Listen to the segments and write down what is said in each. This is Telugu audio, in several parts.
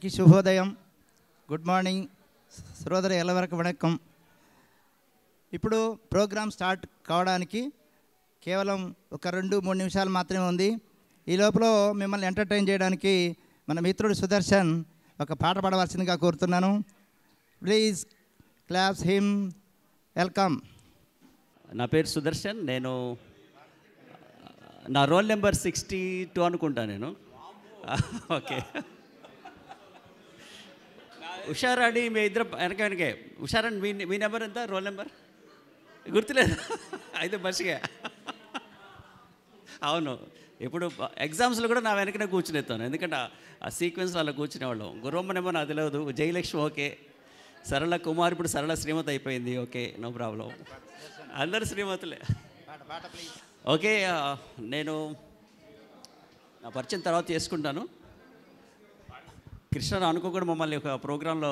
అందరికీ శుభోదయం, గుడ్ మార్నింగ్, శ్రోతలు ఎల్లవరకు వణకం. ఇప్పుడు ప్రోగ్రామ్ స్టార్ట్ కావడానికి కేవలం ఒక 2-3 నిమిషాలు మాత్రమే ఉంది. ఈ లోపల మిమ్మల్ని ఎంటర్టైన్ చేయడానికి మన మిత్రుడు సుదర్శన్ ఒక పాట పాడవలసిందిగా కోరుతున్నాను. Please claps him. వెల్కమ్. నా పేరు సుదర్శన్. నేను నా రోల్ నెంబర్ 62 అనుకుంటా నేను. ఓకే, ఉషారాణి మీ ఇద్దరు వెనకే. ఉషారాణి మీ నెంబర్ ఎంత? రోల్ నెంబర్ గుర్తులేదు అయితే మంచిగా. అవును, ఇప్పుడు ఎగ్జామ్స్లో కూడా నా వెనకనే కూర్చునేస్తాను, ఎందుకంటే ఆ సీక్వెన్స్లో అలా కూర్చునేవాళ్ళం. గుర్రమ్మనేమో నాకు తెలియదు. జయలక్ష్మి ఓకే, సరళ కుమార్ ఇప్పుడు సరళ శ్రీమతి అయిపోయింది. ఓకే, నో ప్రాబ్లం, అందరు శ్రీమతులే. ఓకే, నేను నా పరిచయం తర్వాత చేసుకుంటాను. కృష్ణ అనుకోకుండా మమ్మల్ని ఒక ప్రోగ్రాంలో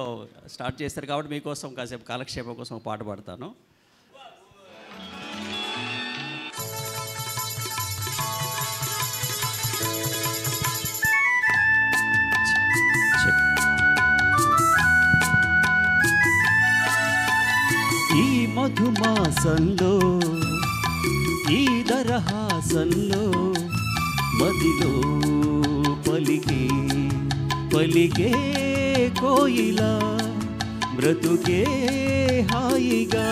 స్టార్ట్ చేస్తారు కాబట్టి మీకోసం కాసేపు కాలక్షేపం కోసం పాట పాడతాను. ఈ మధుమాసంలో ఈ దరహాసంలో మదిలో పలికే కోయిలా బ్రతుకే హాయిగా.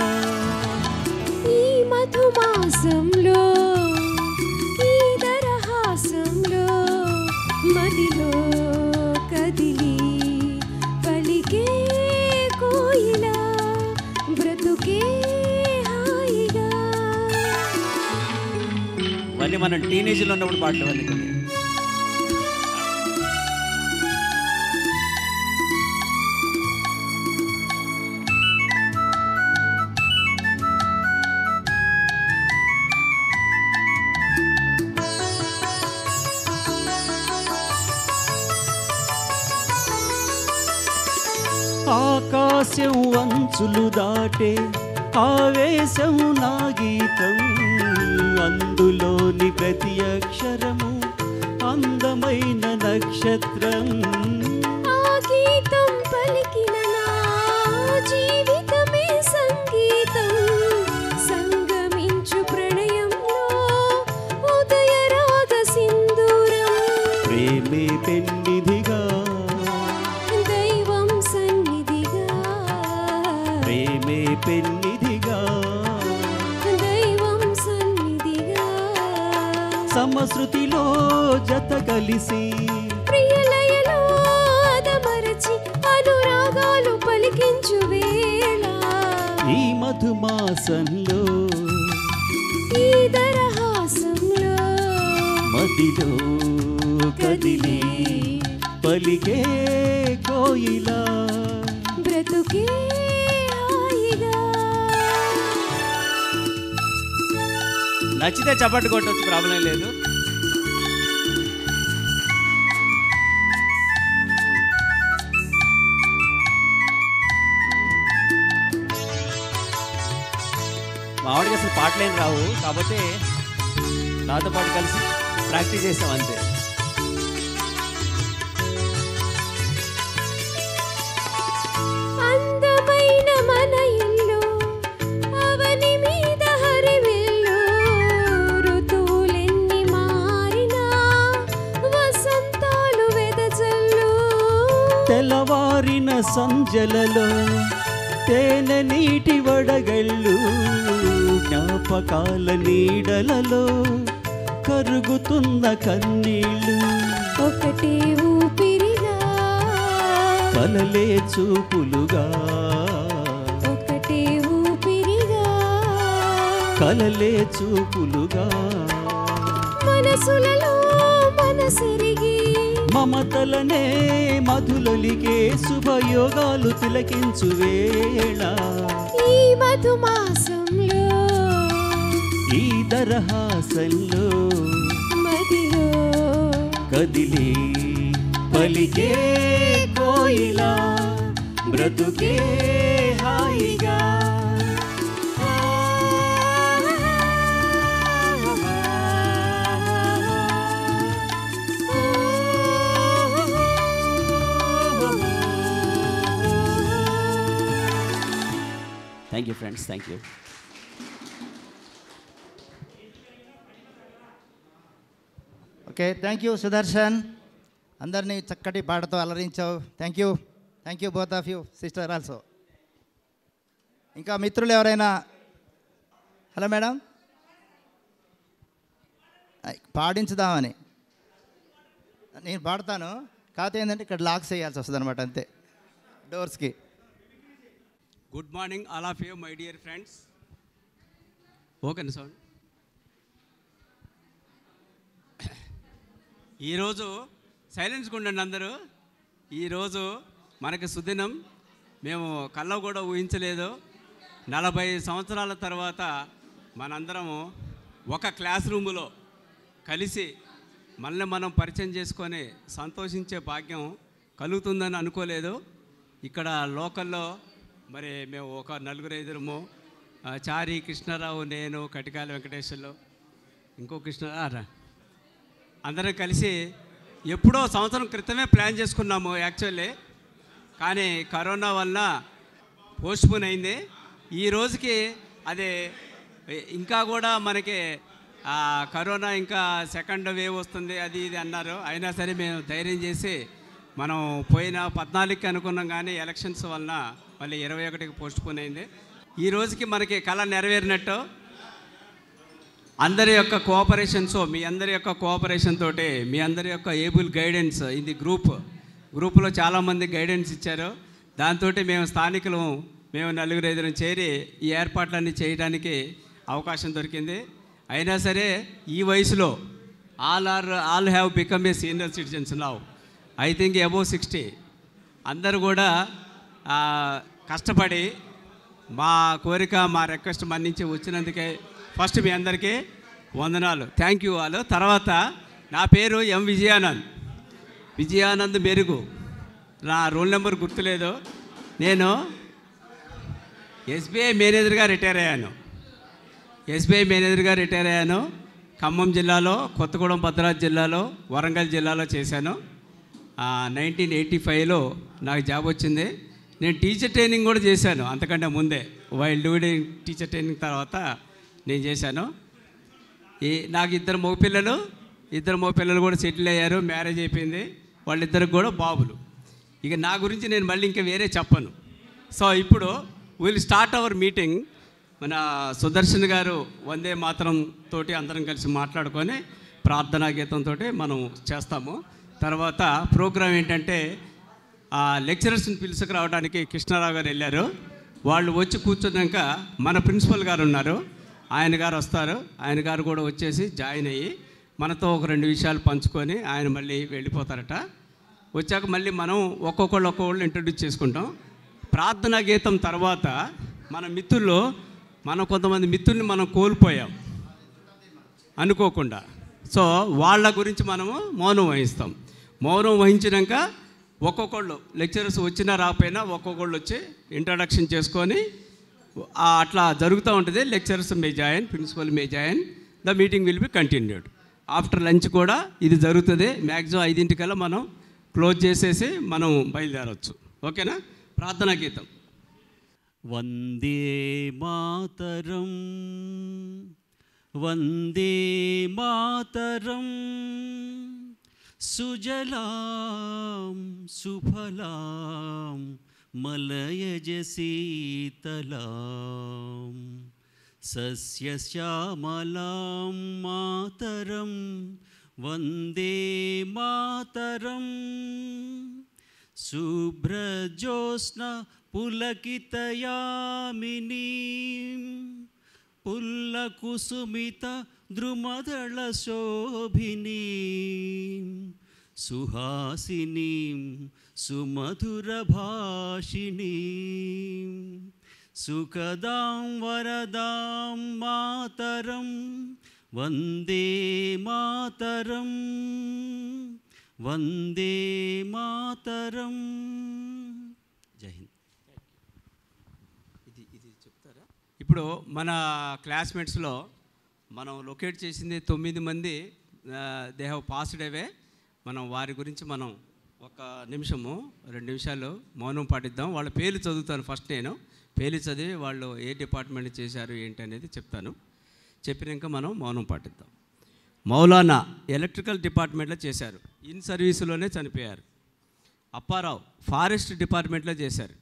ఈ మధుమాసంలో ఈ దరహాసంలో మదిలో కదిలి పలికే కోయిలా బ్రతుకే హాయిగా. మళ్ళీ మనం టీనేజ్లో ఉన్నప్పుడు పాటలు అన్నీ కొన్ని. ఆకాశం అంచులు దాటే ఆవేశం నా గీతం, అందులోని ప్రతి అక్షరము అందమైన నక్షత్రం. ఆ గీతం పలికిన నా జీవితమే సంగీతం, సంగమించు ప్రణయంలో ఉదయ రాగ సింధూరం. ప్రేమే పెన్నిధిగా దైవం సన్నిధిగా, ప్రేమే పెన్నిధిగా దైవం సన్నిధిగా. సమశృతిలో జత కలిసి ప్రియలయలో అదమరచి అనురాగాలు పలికించు వేళ. ఈ మధుమాసంలో ఈ దరహాసంలో మదిలో కదిలి పలికే కోయిలా బ్రతుకే హాయిగా. నచ్చితే చప్పట్లు కొట్టవచ్చు, ప్రాబ్లం లేదు. మావాడికి అసలు పాటలేని రావు, కాకపోతే నాతో పాటు కలిసి ప్రాక్టీస్ చేసాం అంతే. అందమైన మన ఇల్లు అవని మీద హరివిల్లు, ఋతువులెన్ని మారినా వసంతాలు వెదజల్లు. తెల్లవారిన సంజలలో తేనె నీటి వడగళ్ళు, జ్ఞాపకాల నీడలలో కరుగుతున్న కన్నీళ్ళు. ఒకటే ఊపిరిగా కలలే చూపులుగా, ఒకటే ఊపిరిగా కలలే చూపులుగా. మనసులలో మనసెరిగి మమతలనే మధులొలిగే శుభయోగాలు తిలకించు వేళ. ఈ మధుమాసంలో ఈ దరహాసంలో మదిలో కదిలి పలికే కోయిలా బ్రతుకే హాయిగా. Thank you friends, thank you. Okay, thank you Sudarshan. అందరినీ చక్కటి పాటతో అలరించావు. Thank you both of you, sister also. ఇంకా మిత్రులు ఎవరైనా? హలో మేడం, పాడించుదామని నేను పాడతాను. కాకపోతే ఏంటంటే ఇక్కడ లాక్స్ వేయాల్సి వస్తుంది అనమాట, అంతే డోర్స్కి. Good morning all of you my dear friends. ఓకేనా సౌండ్? ఈరోజు సైలెన్స్గా ఉండండి అందరూ. ఈరోజు మనకి సుదినం. మేము కల్లో కూడా ఊహించలేదు. 40 సంవత్సరాల తర్వాత మనందరము ఒక క్లాస్ రూములో కలిసి మనల్ని మనం పరిచయం చేసుకొని సంతోషించే భాగ్యం కలుగుతుందని అనుకోలేదు. ఇక్కడ లోకల్లో మరి మేము ఒక 4-5 చారి, కృష్ణారావు, నేను, కటికాల వెంకటేశ్వర్లు, ఇంకో కృష్ణారా, అందరం కలిసి ఎప్పుడో సంవత్సరం క్రితమే ప్లాన్ చేసుకున్నాము యాక్చువల్లీ. కానీ కరోనా వల్ల పోస్ట్పోన్ అయింది. ఈ రోజుకి అది ఇంకా కూడా మనకి కరోనా ఇంకా సెకండ్ వేవ్ వస్తుంది అది ఇది అన్నారు. అయినా సరే మేము ధైర్యం చేసి మనం పోయిన 14కి అనుకున్నాం, కానీ ఎలక్షన్స్ వలన మళ్ళీ 21కి పోస్ట్పోన్ అయింది. ఈ రోజుకి మనకి కళ నెరవేరినట్టు. అందరి యొక్క కోఆపరేషన్స్, మీ అందరి యొక్క కోఆపరేషన్ తోటి, మీ అందరి యొక్క ఏబుల్ గైడెన్స్, ఇది గ్రూప్లో చాలామంది గైడెన్స్ ఇచ్చారు. దాంతో మేము స్థానికులు, మేము 4-5 చేరి ఈ ఏర్పాట్లన్నీ చేయడానికి అవకాశం దొరికింది. అయినా సరే ఈ వయసులో all have become a senior citizens now, I think above 60. అందరూ కూడా కష్టపడి మా కోరిక, మా రిక్వెస్ట్ మన్నించి వచ్చినందుకే ఫస్ట్ మీ అందరికీ వందనాలు. Thank you all. తర్వాత నా పేరు ఎం విజయానంద్ మెరుగు. నా రోల్ నెంబర్ గుర్తులేదు. నేను ఎస్బీఐ మేనేజర్గా రిటైర్ అయ్యాను. ఖమ్మం జిల్లాలో, కొత్తగూడెం భద్రాద్రి జిల్లాలో, వరంగల్ జిల్లాలో చేశాను. 1985లో నాకు జాబ్ వచ్చింది. నేను టీచర్ ట్రైనింగ్ కూడా చేశాను అంతకంటే ముందే. వైల్ డూయింగ్ టీచర్ ట్రైనింగ్ తర్వాత నేను చేశాను. నాకు 2 మగపిల్లలు కూడా సెటిల్ అయ్యారు, మ్యారేజ్ అయిపోయింది. వాళ్ళిద్దరికి కూడా బాబులు. ఇక నా గురించి నేను మళ్ళీ ఇంకా వేరే చెప్పను. సో ఇప్పుడు విల్ స్టార్ట్ అవర్ మీటింగ్. మన సుదర్శన్ గారు వందే మాతరం తోటి అందరం కలిసి మాట్లాడుకొని ప్రార్థనా గీతంతో మనం చేస్తాము. తర్వాత ప్రోగ్రాం ఏంటంటే లెక్చరర్స్ని పిలుచుకురావడానికి కృష్ణారావు గారు వెళ్ళారు. వాళ్ళు వచ్చి కూర్చున్నాక మన ప్రిన్సిపల్ గారు ఉన్నారు, ఆయన గారు వస్తారు. ఆయన గారు కూడా వచ్చేసి జాయిన్ అయ్యి మనతో ఒక 2 విషయాలు పంచుకొని ఆయన మళ్ళీ వెళ్ళిపోతారట. వచ్చాక మళ్ళీ మనం ఒక్కొక్కళ్ళు ఇంట్రడ్యూస్ చేసుకుంటాం. ప్రార్థనా గీతం తర్వాత మనం కొంతమంది మిత్రుల్ని మనం కోల్పోయాం అనుకోకుండా. సో వాళ్ళ గురించి మనము మౌనం వహిస్తాం. మౌనం వహించినాక ఒక్కొక్కళ్ళు లెక్చరర్స్ వచ్చినా రాకపోయినా ఒక్కొక్కళ్ళు వచ్చి ఇంట్రడక్షన్ చేసుకొని అట్లా జరుగుతూ ఉంటుంది. Lecturers may join, principal may join, the meeting will be continued. After lunch కూడా ఇది జరుగుతుంది. మ్యాక్సిమం 5 మనం క్లోజ్ చేసేసి మనం బయలుదేరవచ్చు. ఓకేనా? ప్రార్థనా గీతం. వందే మాతరం, వందే మాతరం, సుజలాం సుఫలాం మలయజ శీతలాం, సస్యశ్యామలాం మాతరం, వందే మాతరం, శుభ్రజ్యోత్స్న పులకితయామినీం, పుల్లకుసుమిత ద్రుమదళ శోభినీం, సుహాసినీం సుమధురభాషిణీం, సుఖదాం వరదాం మాతరం, వందే మాతరం, వందే మాతరం. జై హింద్. ఇది చెప్తారా? ఇప్పుడు మన క్లాస్మేట్స్లో మనం లొకేట్ చేసింది 9 మంది. They have passed away. మనం వారి గురించి మనం ఒక నిమిషము 2 నిమిషాలు మౌనం పాటిద్దాం. వాళ్ళ పేర్లు చదువుతాను ఫస్ట్. నేను పేర్లు చదివి వాళ్ళు ఏ డిపార్ట్మెంట్ చేశారు ఏంటి అనేది చెప్తాను. చెప్పినాక మనం మౌనం పాటిద్దాం. మౌలానా ఎలక్ట్రికల్ డిపార్ట్మెంట్లో చేశారు, ఇన్ సర్వీసులోనే చనిపోయారు. అప్పారావు ఫారెస్ట్ డిపార్ట్మెంట్లో చేశారు.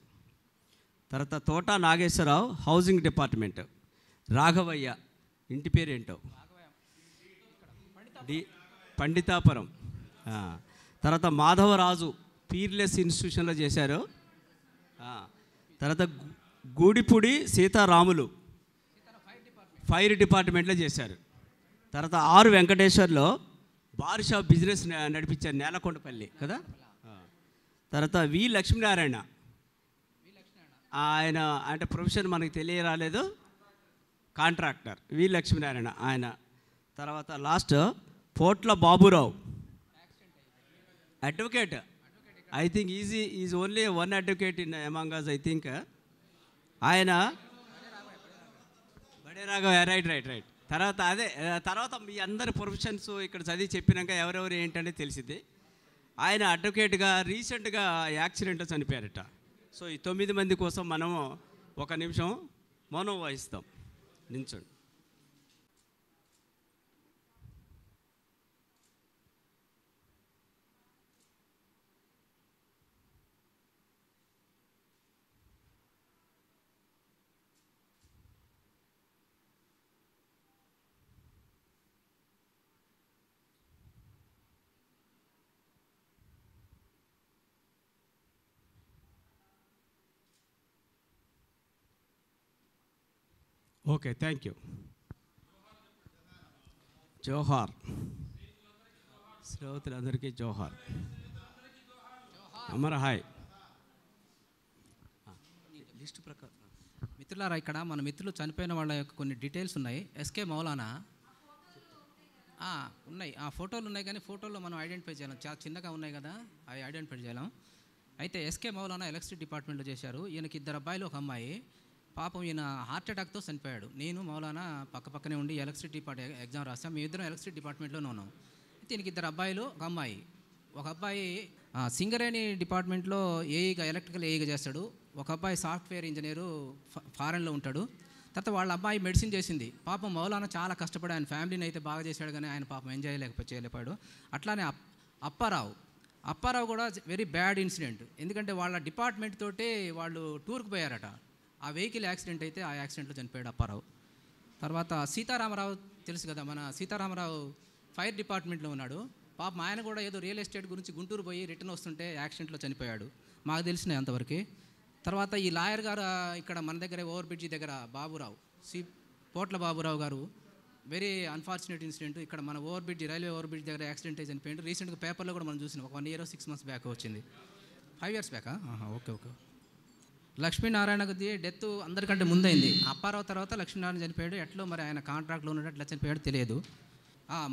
తర్వాత తోట నాగేశ్వరరావు హౌసింగ్ డిపార్ట్మెంట్. రాఘవయ్య ఇంటి పేరేంటో పండితాపురం. తర్వాత మాధవరాజు పీర్లెస్ ఇన్స్టిట్యూషన్లో చేశారు. తర్వాత గూడిపూడి సీతారాములు ఫైర్ డిపార్ట్మెంట్లో చేశారు. తర్వాత R Venkateswarlu bar shop business నడిపించారు, నేలకొండపల్లి కదా. తర్వాత వి లక్ష్మీనారాయణ, ఆయన అంటే ప్రొఫెషన్ మనకి తెలియరాలేదు, కాంట్రాక్టర్ వి లక్ష్మీనారాయణ ఆయన. తర్వాత last Potla Baburao advocate. I think is only one advocate in among us, I think. ఆయన బడే రాఘవ. రైట్. తర్వాత మీ అందరి ప్రొఫెషన్స్ ఇక్కడ చదివి చెప్పినాక ఎవరెవరు ఏంటనేది తెలిసింది. ఆయన అడ్వకేట్గా రీసెంట్గా యాక్సిడెంట్లో చనిపోయారట. సో ఈ 9 మంది కోసం మనము 1 నిమిషం మౌనం వహిస్తాం. నించండి. Okay, thank you. జోహార్. శ్రోతలందరికీ జోహార్. అమర హాయ్. లిస్ట్ ప్రకారం మిత్రులారా, ఇక్కడ మన మిత్రులు చనిపోయిన వాళ్ళ యొక్క కొన్ని డీటెయిల్స్ ఉన్నాయి. ఎస్కే మౌలానా ఉన్నాయి, ఆ ఫోటోలు ఉన్నాయి, కానీ ఫోటోల్లో మనం ఐడెంటిఫై చేయలేం, చాలా చిన్నగా ఉన్నాయి కదా, అవి ఐడెంటిఫై చేయలేం. అయితే ఎస్కే మౌలానా ఎలక్ట్రిసిటీ డిపార్ట్మెంట్లో చేశారు. ఈయనకి 2 అబ్బాయిలు 1 అమ్మాయి. పాపం ఈయన హార్ట్ అటాక్తో చనిపోయాడు. నేను మౌలానా పక్కనే ఉండి ఎలక్ట్రిసిటీ డిపార్ట్మెంట్ ఎగ్జామ్ రాస్తాం. మేము ఇద్దరం ఎలక్ట్రిసిటీ డిపార్ట్మెంట్లోనే ఉన్నాం. దీనికి 2 అబ్బాయిలు 1 అమ్మాయి. 1 అబ్బాయి సింగరేణి డిపార్ట్మెంట్లో ఏఈగా ఎలక్ట్రికల్ ఏఈగా చేస్తాడు. 1 అబ్బాయి సాఫ్ట్వేర్ ఇంజనీరు ఫారెన్లో ఉంటాడు. తర్వాత వాళ్ళ అబ్బాయి మెడిసిన్ చేసింది. పాపం మౌలానా చాలా కష్టపడి ఆయన ఫ్యామిలీని అయితే బాగా చేశాడు, కానీ ఆయన పాపం ఎంజాయ్ చేయలేకపోయాడు. అట్లానే అప్పారావు కూడా వెరీ బ్యాడ్ ఇన్సిడెంట్. ఎందుకంటే వాళ్ళ డిపార్ట్మెంట్ తోటే వాళ్ళు టూర్కి పోయారట. ఆ వెహికల్ యాక్సిడెంట్ అయితే ఆ యాక్సిడెంట్లో చనిపోయాడు అప్పారావు. తర్వాత సీతారామరావు తెలుసు కదా, మన సీతారామరావు ఫైర్ డిపార్ట్మెంట్లో ఉన్నాడు. పాపం ఆయన కూడా ఏదో రియల్ ఎస్టేట్ గురించి గుంటూరు పోయి రిటర్న్ వస్తుంటే యాక్సిడెంట్లో చనిపోయాడు, మాకు తెలిసిన అంతవరకు. తర్వాత ఈ లాయర్ గారు ఇక్కడ మన దగ్గర ఓవర్ బ్రిడ్జి దగ్గర బాబురావు, పోట్ల బాబురావు గారు, వెరీ అన్ఫార్చునేట్ ఇన్సిడెంట్. ఇక్కడ మన over bridge, railway over bridge దగ్గర యాక్సిడెంట్ అయి చనిపోయాడు. రీసెంట్గా పేపర్లో కూడా మనం చూసినాం, 1 year 6 months బ్యాక్ వచ్చింది. 5 years బ్యాకా? ఓకే. లక్ష్మీనారాయణకి డెత్ అందరికంటే ముందైంది. అప్పారావు తర్వాత లక్ష్మీనారాయణ చనిపోయాడు. ఎట్లో మరి ఆయన కాంట్రాక్ట్లో ఉన్నట్టు ఎట్లా చనిపోయాడు తెలియదు.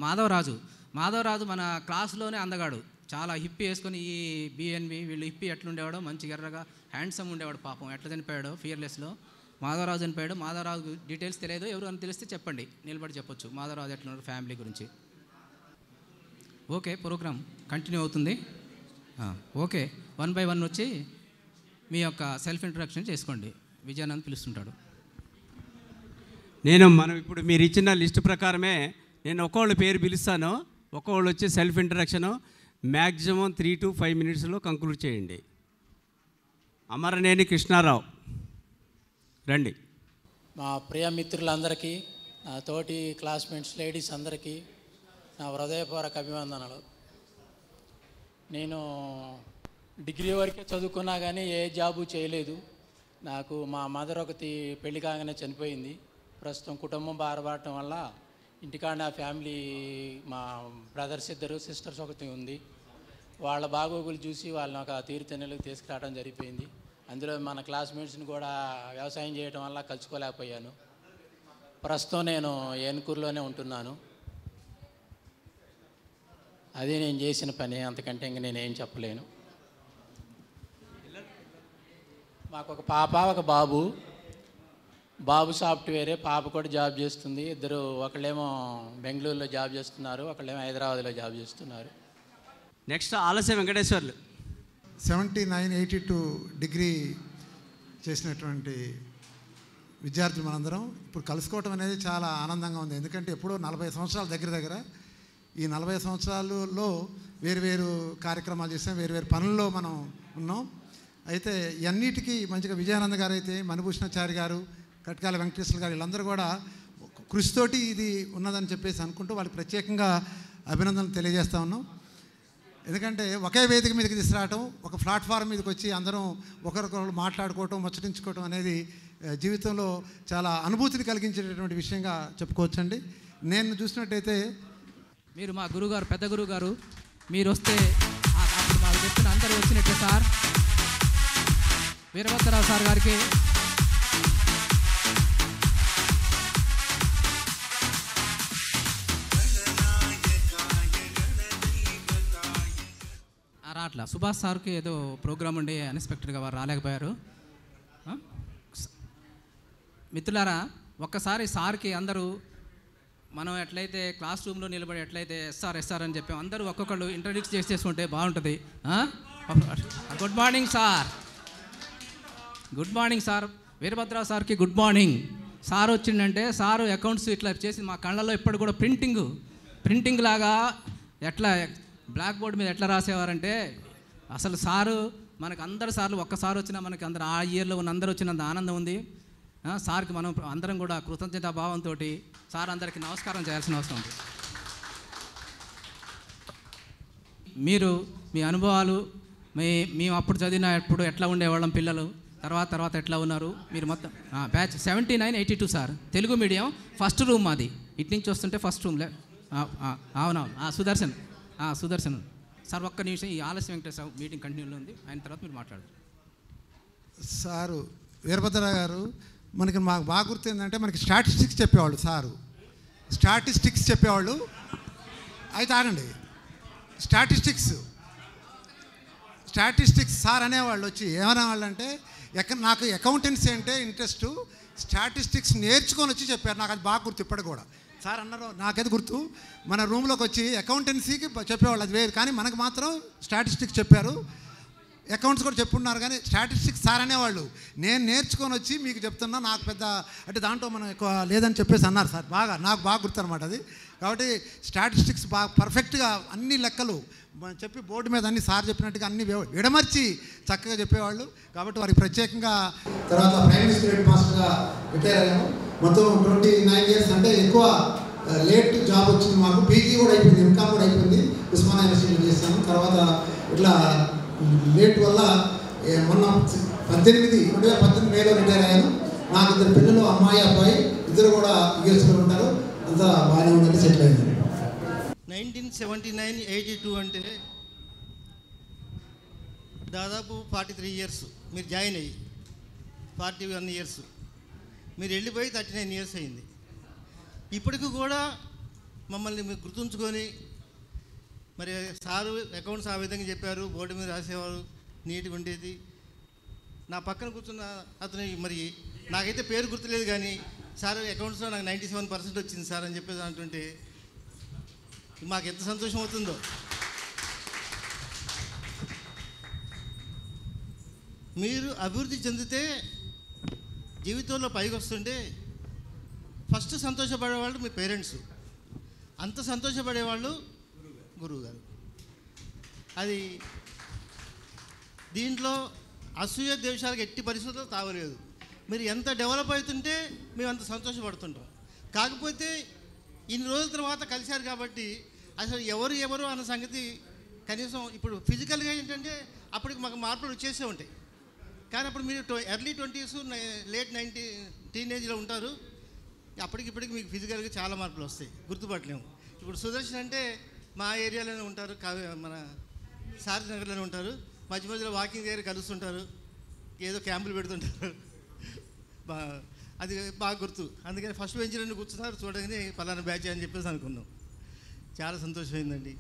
మాధవరాజు మన క్లాస్లోనే అందగాడు, చాలా హిప్పీ వేసుకొని ఈ బిఎన్వి వీళ్ళు హిప్పీ ఎట్లుండేవాడో, మంచి ఎర్రగా హ్యాండ్సమ్ ఉండేవాడు. పాపం ఎట్లా చనిపోయాడో ఫియర్లెస్లో. మాధవరాజు చనిపోయాడు. మాధవరాజు డీటెయిల్స్ తెలియదు, ఎవరు తెలిస్తే చెప్పండి, నిలబడి చెప్పొచ్చు మాధవరాజు ఎట్లున్నాడు ఫ్యామిలీ గురించి. ఓకే, ప్రోగ్రామ్ కంటిన్యూ అవుతుంది. ఓకే, 1 by 1 వచ్చి మీ యొక్క సెల్ఫ్ ఇంట్రడక్షన్ చేసుకోండి. విజయానంద్ పిలుస్తుంటాడు. మనం ఇప్పుడు మీరు ఇచ్చిన లిస్ట్ ప్రకారమే నేను ఒక్కొక్కళ్ళ పేరు పిలుస్తాను. ఒక్కొక్కళ్ళు వచ్చి సెల్ఫ్ ఇంట్రడక్షను మ్యాక్సిమం 3 to 5 minutesలో కంక్లూడ్ చేయండి. అమరనేని కృష్ణారావు రండి. మా ప్రియ మిత్రులందరికీ, నా తోటి క్లాస్మేట్స్ లేడీస్ అందరికీ నా హృదయపూర్వక అభివందనలు. నేను డిగ్రీ వరకే చదువుకున్నా కానీ ఏ జాబు చేయలేదు. నాకు మా మదర్ ఒకటి పెళ్లి కాగానే చనిపోయింది. ప్రస్తుతం కుటుంబం బారపడటం వల్ల ఇంటికాడ నా ఫ్యామిలీ, మా బ్రదర్స్ 2 సిస్టర్స్ ఒకటి ఉంది. వాళ్ళ బాగోగులు చూసి వాళ్ళని ఒక తీరుతెన్నులకు తీసుకురావడం జరిగిపోయింది. అందులో మన క్లాస్మేట్స్ని కూడా వ్యవసాయం చేయడం వల్ల కలుసుకోలేకపోయాను. ప్రస్తుతం నేను ఏనుకూరులోనే ఉంటున్నాను. అదే నేను చేసిన పని, అంతకంటే ఇంక నేనేం చెప్పలేను. మాకు ఒక పాప, ఒక బాబు. బాబు సాఫ్ట్వేరే, పాప కూడా జాబ్ చేస్తుంది. ఇద్దరు, ఒకళ్ళేమో బెంగళూరులో జాబ్ చేస్తున్నారు, ఒకళ్ళేమో హైదరాబాద్లో జాబ్ చేస్తున్నారు. నెక్స్ట్ ఆలస్య వెంకటేశ్వర్లు. 7982 డిగ్రీ చేసినటువంటి విద్యార్థులు మనందరం ఇప్పుడు కలుసుకోవటం అనేది చాలా ఆనందంగా ఉంది. ఎందుకంటే ఎప్పుడో 40 సంవత్సరాల దగ్గర ఈ 40 సంవత్సరాలలో వేరు కార్యక్రమాలు చేసాం, వేరు పనుల్లో మనం ఉన్నాం. అయితే ఇవన్నిటికీ మంచిగా విజయానంద గారు అయితే, మణిభూషణాచారి గారు, కట్కాల వెంకటేశ్వర గారు, వీళ్ళందరూ కూడా కృషితోటి ఇది ఉన్నదని చెప్పేసి అనుకుంటూ వాళ్ళకి ప్రత్యేకంగా అభినందనలు తెలియజేస్తూ ఉన్నాం. ఎందుకంటే ఒకే వేదిక మీదకి తీసుకురావటం, ఒక ప్లాట్ఫామ్ మీదకి వచ్చి అందరం ఒకరికొకరు మాట్లాడుకోవటం, ముచ్చటించుకోవటం అనేది జీవితంలో చాలా అనుభూతిని కలిగించేటటువంటి విషయంగా చెప్పుకోవచ్చండి. నేను చూసినట్టయితే మీరు మా గురుగారు, పెద్ద గురువు గారు, మీరు వస్తే అప్పుడు మాకు చెప్తున్న అందరూ వచ్చినట్టే సార్. వీరభద్రరావు సార్ గారికి రాట్లా. సుభాష్ సార్కి ఏదో ప్రోగ్రామ్ ఉండి అన్ఎక్స్పెక్టెడ్గా వారు రాలేకపోయారు. మిత్రులారా, ఒక్కసారి సార్కి అందరూ మనం ఎట్లయితే క్లాస్ రూమ్లో నిలబడి ఎట్లయితే ఎస్ఆర్ అని చెప్పాం, అందరూ ఒక్కొక్కళ్ళు ఇంట్రడ్యూస్ చేసుకుంటే బాగుంటుంది. Good morning sir. Good morning sir. Veerabhadrarao సార్కి గుడ్ మార్నింగ్. సార్ వచ్చిందంటే సారు అకౌంట్స్ ఇట్లా చేసి మా కళ్ళల్లో ఇప్పుడు కూడా ప్రింటింగ్ లాగా ఎట్లా బ్లాక్ బోర్డ్ మీద ఎట్లా రాసేవారంటే అసలు సారు మనకు అందరు సార్లు ఒక్కసారి వచ్చినా మనకి అందరు ఆ ఇయర్లో ఉన్న అందరూ వచ్చినంత ఆనందం ఉంది. సార్కి మనం అందరం కూడా కృతజ్ఞతా భావంతో సార్ అందరికీ నమస్కారం చేయాల్సిన అవసరం ఉంది. మీరు మీ అనుభవాలు, మేము అప్పుడు చదివినప్పుడు ఎట్లా ఉండేవాళ్ళం పిల్లలు, తర్వాత ఎట్లా ఉన్నారు మీరు మొత్తం batch 7982 sir. Telugu medium first room మాది. ఇటు నుంచి వస్తుంటే ఫస్ట్ రూమ్లే. అవునవును. సుదర్శన్ సార్ ఒక్క నిమిషం. ఈ ఆలస్య వెంకటేశ్వర మీటింగ్ కంటిన్యూలో ఉంది, ఆయన తర్వాత మీరు మాట్లాడదు. సారు వీరభద్రరావు గారు మాకు బాగా గుర్తు ఏంటంటే మనకి స్టాటిస్టిక్స్ చెప్పేవాళ్ళు సారు. స్టాటిస్టిక్స్ చెప్పేవాళ్ళు. అయితే ఆగండి, స్టాటిస్టిక్స్ సార్ అనేవాళ్ళు వచ్చి ఏమనేవాళ్ళు అంటే నాకు అకౌంటెన్సీ అంటే ఇంట్రెస్ట్, స్టాటిస్టిక్స్ నేర్చుకొని వచ్చి చెప్పారు. నాకు అది బాగా గుర్తు ఇప్పటికి కూడా. సార్ అన్నారు, నాకైతే గుర్తు, మన రూమ్లోకి వచ్చి అకౌంటెన్సీకి చెప్పేవాళ్ళు, అది వేరు. కానీ మనకు మాత్రం స్టాటిస్టిక్స్ చెప్పారు. అకౌంట్స్ కూడా చెప్పున్నారు, కానీ స్టాటిస్టిక్స్ సార్ అనేవాళ్ళు. నేను నేర్చుకొని వచ్చి మీకు చెప్తున్నా, నాకు పెద్ద అంటే దాంట్లో మనం ఎక్కువ లేదని చెప్పేసి అన్నారు సార్. నాకు బాగా గుర్తు అనమాట అది. కాబట్టి స్టాటిస్టిక్స్ బాగా పర్ఫెక్ట్గా అన్ని లెక్కలు చెప్పి బోర్డు మీద అన్ని సార్ చెప్పినట్టుగా అన్ని విడమర్చి చక్కగా చెప్పేవాళ్ళు. కాబట్టి వారికి ప్రత్యేకంగా తర్వాత ప్రైమరీ స్కూల్ హెడ్ మాస్టర్గా రిటైర్ అయ్యాము. మొత్తం 29 ఇయర్స్ అంటే ఎక్కువ లేట్ జాబ్ వచ్చింది మాకు. పీజీ కూడా అయిపోయింది, ఎంకామ్ కూడా అయిపోయింది, ఉస్మానియా యూనివర్సిటీలో చేశాను. తర్వాత ఇట్లా లేట్ వల్ల మొన్న 2018 మేలో రిటైర్ అయ్యాను. నాకు 2 పిల్లలు, అమ్మాయి అబ్బాయి, ఇద్దరు కూడా యూఎస్లో ఉంటారు. అంతా బాగానే ఉందని సెటిల్ అయింది. 1979-82 అంటే దాదాపు 43 ఇయర్స్ మీరు జాయిన్ అయ్యి, 41 ఇయర్స్ మీరు వెళ్ళిపోయి 39 ఇయర్స్ అయింది. ఇప్పటికి కూడా మమ్మల్ని మీరు గుర్తుంచుకొని, మరి సారు అకౌంట్స్ ఆ విధంగా చెప్పారు, బోర్డు మీద రాసేవారు, నీట్గా ఉండేది. నా పక్కన కూర్చున్న అతను మరి నాకైతే పేరు గుర్తులేదు, కానీ సార్ అకౌంట్స్లో నాకు 97% వచ్చింది సార్ అని చెప్పేసి అంటుంటే మాకు ఎంత సంతోషం అవుతుందో. మీరు అభివృద్ధి చెందితే జీవితంలో పైకి వస్తుంటే ఫస్ట్ సంతోషపడేవాళ్ళు మీ పేరెంట్స్, అంత సంతోషపడేవాళ్ళు గురువుగారు. అది దీంట్లో అసూయ ద్వేషాలకు ఎట్టి పరిస్థితుల్లో తావలేదు. మీరు ఎంత డెవలప్ అవుతుంటే మేము అంత సంతోషపడుతుంటాం. కాకపోతే ఇన్ని రోజుల తర్వాత కలిశారు కాబట్టి అసలు ఎవరు అన్న సంగతి కనీసం ఇప్పుడు ఫిజికల్గా ఏంటంటే అప్పటికి మాకు మార్పులు వచ్చేసే ఉంటాయి. కానీ అప్పుడు మీరు ఎర్లీ 20s లేట్ 90 టీనేజ్లో ఉంటారు. అప్పటికిప్పటికి మీకు ఫిజికల్గా చాలా మార్పులు వస్తాయి, గుర్తుపట్టలేము. ఇప్పుడు సుదర్శన్ అంటే మా ఏరియాలోనే ఉంటారు, మన సారథి నగర్లోనే ఉంటారు. మధ్య మధ్యలో వాకింగ్ దగ్గర కలుస్తుంటారు, ఏదో క్యాంపులు పెడుతుంటారు. అది బాగా గుర్తు. అందుకని ఫస్ట్ బెంచ్లో కూర్చున్నారు, చూడగానే పలానా బ్యాచ్ అని చెప్పేసి అనుకున్నాం. చాలా సంతోషమైందండి